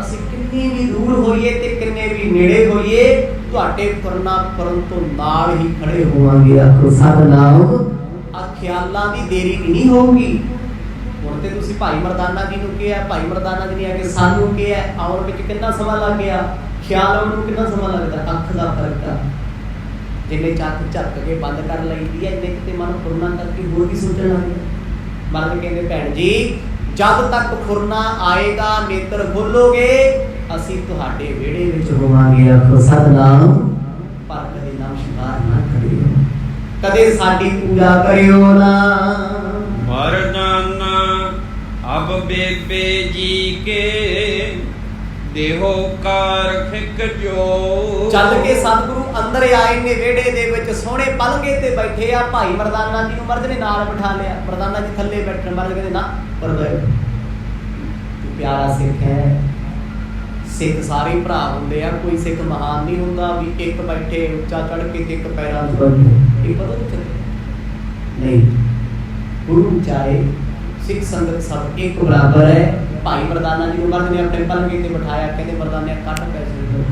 ਅਸੀਂ ਕਿੰਨੀ ਵੀ ਦੂਰ ਹੋਈਏ ਤੇ ਕਿੰਨੇ ਵੀ ਨੇੜੇ ਹੋਈਏ, ਤੁਹਾਡੇ ਫੁਰਨਾ ਕਰਨ ਤੋਂ ਨਾਲ ਹੀ ਖੜੇ ਹੋਵਾਂਗੇ। ਆਖੋ ਸਤਿਨਾਮ। ਆ ਖਿਆਲਾਂ ਦੀ ਦੇਰੀ ਨਹੀਂ ਹੋਊਗੀ। ਹੁਣ ਤੇ ਤੁਸੀਂ ਭਾਈ ਮਰਦਾਨਾ ਜੀ ਨੂੰ ਕਿਹਾ, ਭਾਈ ਮਰਦਾਨਾ ਜੀ ਨੇ ਆ ਕੇ ਸਾਨੂੰ ਕਿਹਾ, ਆਉਣ ਵਿੱਚ ਕਿੰਨਾ ਸਮਾਂ ਲੱਗ ਗਿਆ, ਖਿਆਲ ਆਉਣ ਨੂੰ ਕਿੰਨਾ ਸਮਾਂ ਲੱਗਦਾ। ਅੱਖ ਦਾ ਫਰਕ ਆ, ਜਿੰਨੇ ਚੱਕ ਝੱਕ ਕੇ ਬੰਦ ਕਰ ਲਈਦੀ ਹੈ, ਇੰਨੇ ਕਿਤੇ ਮਨ ਫੁਰਨਾ ਕਰਕੇ ਹੋਰ ਵੀ ਸੋਚਣ ਲੱਗ ਗਿਆ। ਮਰਦ ਕਹਿੰਦੇ, ਭੈਣ ਜੀ ਜਦ ਤੱਕ ਫੁਰਨਾ ਆਏਗਾ, ਨੇਤਰ ਖੋਲੋਗੇ, ਅਸੀਂ ਤੁਹਾਡੇ ਵਿਹੜੇ ਵਿੱਚ ਹੋਵਾਂਗੇ। ਆਖੋ ਸਤਿਨਾਮ। ਪਰ ਕਦੇ ਨਮਸਕਾਰ ਨਾ ਕਰਿਓ, ਕਦੇ ਸਾਡੀ ਪੂਜਾ ਕਰਿਓ ਨਾ। ਮਰਦਾਨਾ ਅਬ ਬੇਬੇ ਜੀ ਕੇ ਦੇਹੋ ਕਾਰ ਫਿਕ ਜੋ। ਚੱਲ ਕੇ ਸਤਿਗੁਰੂ ਅੰਦਰ ਆਏ ਨੇ, ਵਿਹੜੇ ਦੇ ਵਿੱਚ ਸੋਹਣੇ ਪਲੰਘੇ ਤੇ ਬੈਠੇ ਆ। ਭਾਈ ਮਰਦਾਨਾ ਜੀ ਨੂੰ ਮਰਦ ਨੇ ਨਾਲ ਬਿਠਾ ਲਿਆ। ਮਰਦਾਨਾ ਜੀ ਥੱਲੇ ਬੈਠਣ, ਮਰਦ ਕਹਿੰਦੇ ਨਾ ਪਰਦਾ ਤੂੰ ਪਿਆਰਾ ਸਿੱਖ ਹੈ। ਸਿੱਖ ਸਾਰੇ ਭਰਾ ਹੁੰਦੇ ਆ, ਕੋਈ ਸਿੱਖ ਮਹਾਨ ਨਹੀਂ ਹੁੰਦਾ ਵੀ ਇੱਕ ਬੈਠੇ ਉੱਚਾ ਚੜ ਕੇ ਤੇ ਇੱਕ ਪੈਰਾਂ 'ਚ ਬੈਠੇ। ਇਹ ਪਤਾ ਨਹੀਂ, ਗੁਰੂ ਚਾਹੇ ਸਿੱਖ ਸੰਗਤ ਸਭ ਇੱਕ ਬਰਾਬਰ ਹੈ। ਭਾਈ ਮਰਦਾਨਾ ਜੀ ਨੂੰ ਮਰਦ ਨੇ ਆਪਣੇ ਪਲੰਘੇ ਤੇ ਬਿਠਾਇਆ। ਕਹਿੰਦੇ ਮਰਦਾਨੇ ਕੱਟ ਪੈਸੇ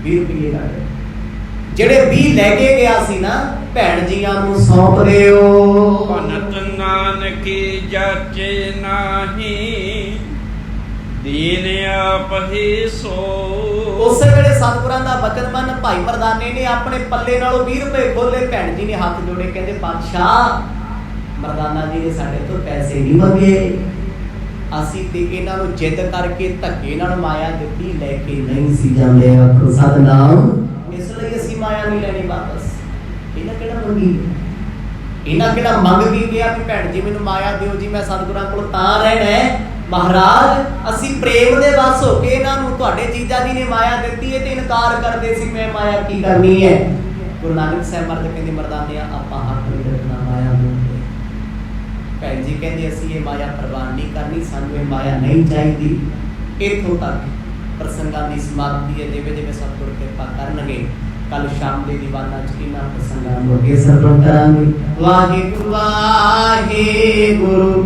20 ਰੁਪਏ ਲਾ ਕੇ, ਜਿਹੜੇ 20 ਲੈ ਕੇ ਗਿਆ ਸੀ ਨਾ, ਭੈਣ ਜੀਆਂ ਨੂੰ ਸੌਂਪ ਦਿਓ। ਭਨਤ ਨਾਨਕੀ ਜਾਚੇ ਨਾਹੀ, ਦੀਨ ਆਪ ਹੀ ਸੋ। ਉਸੇ ਵੇਲੇ ਸਤਿਗੁਰਾਂ ਦਾ ਬਚਨ ਮੰਨ ਭਾਈ ਮਰਦਾਨੇ ਨੇ ਆਪਣੇ ਪੱਲੇ ਨਾਲੋਂ 20 ਰੁਪਏ ਖੋਲੇ, ਭੈਣ ਜੀ ਨੇ ਹੱਥ ਜੋੜੇ ਕਹਿੰਦੇ ਪਾਤਸ਼ਾਹ ਮਰਦਾਨਾ ਜੀ ਨੇ ਸਾਡੇ ਤੋਂ ਪੈਸੇ ਨਹੀਂ ਮੰਗੇ, ਅਸੀਂ ਤੇ ਇਹਨਾਂ ਨੂੰ ਜਿੱਦ ਕਰਕੇ ਧੱਕੇ ਨਾਲ ਮਾਇਆ ਦਿੱਤੀ, ਲੈ ਕੇ ਨਹੀਂ ਸੀ ਜਾਂਦੇ। ਆਖੋ ਸਤਨਾਮ। ਇਸ ਲਈ ਅਸੀਂ ਮਾਇਆ ਨਹੀਂ ਲੈਣੀ ਵਾਪਸ। ਇਹਨਾਂ ਕਿਹੜਾ ਮੰਗੀ, ਇਹਨਾਂ ਕਿਹੜਾ ਮੰਗ ਵੀ ਗਿਆ ਵੀ ਭੈਣ ਜੀ ਮੈਨੂੰ ਮਾਇਆ ਦਿਓ ਜੀ, ਮੈਂ ਸਤਿਗੁਰਾਂ ਕੋਲ ਤਾਂ ਰਹਿਣਾ ਹੈ। ਮਹਾਰਾਜ ਅਸੀਂ ਪ੍ਰੇਮ ਦੇ ਵਸ ਹੋ ਕੇ ਇਹਨਾਂ ਨੂੰ, ਤੁਹਾਡੇ ਜੀਜਾ ਜੀ ਨੇ ਮਾਇਆ ਦਿੱਤੀ ਹੈ ਤੇ ਇਨਕਾਰ ਕਰਦੇ ਸੀ, ਮੈਂ ਮਾਇਆ ਕੀ ਕਰਨੀ ਹੈ। ਗੁਰੂ ਨਾਨਕ ਸਾਹਿਬ ਮਰਦ ਕਹਿੰਦੇ ਮਰਦਾਨਿਆ ਆਪਾਂ ਹੱਥ ਨਹੀਂ ਰੱਖਣਾ ਮਾਇਆ ਨੂੰ। ਭੈਣ ਜੀ ਕਹਿੰਦੇ ਅਸੀਂ ਇਹ ਮਾਇਆ ਪ੍ਰਵਾਨ ਨਹੀਂ ਕਰਨੀ, ਸਾਨੂੰ ਇਹ ਮਾਇਆ ਨਹੀਂ ਚਾਹੀਦੀ। ਇੱਥੋਂ ਤੱਕ ਪ੍ਰਸੰਗਾਂ ਦੀ ਸਮਾਪਤੀ ਹੈ। ਜਿਵੇਂ ਜਿਵੇਂ ਸਤਿਗੁਰ ਕਿਰਪਾ ਕਰਨਗੇ ਕੱਲ ਸ਼ਾਮ ਦੇ ਦੀਵਾਨਾਂ ਚ ਇਹਨਾਂ ਪ੍ਰਸੰਗਾਂ ਨੂੰ ਅੱਗੇ ਸਰਵਣ ਕਰਾਂਗੇ। ਵਾਹਿਗੁਰੂ ਵਾਹਿਗੁਰੂ।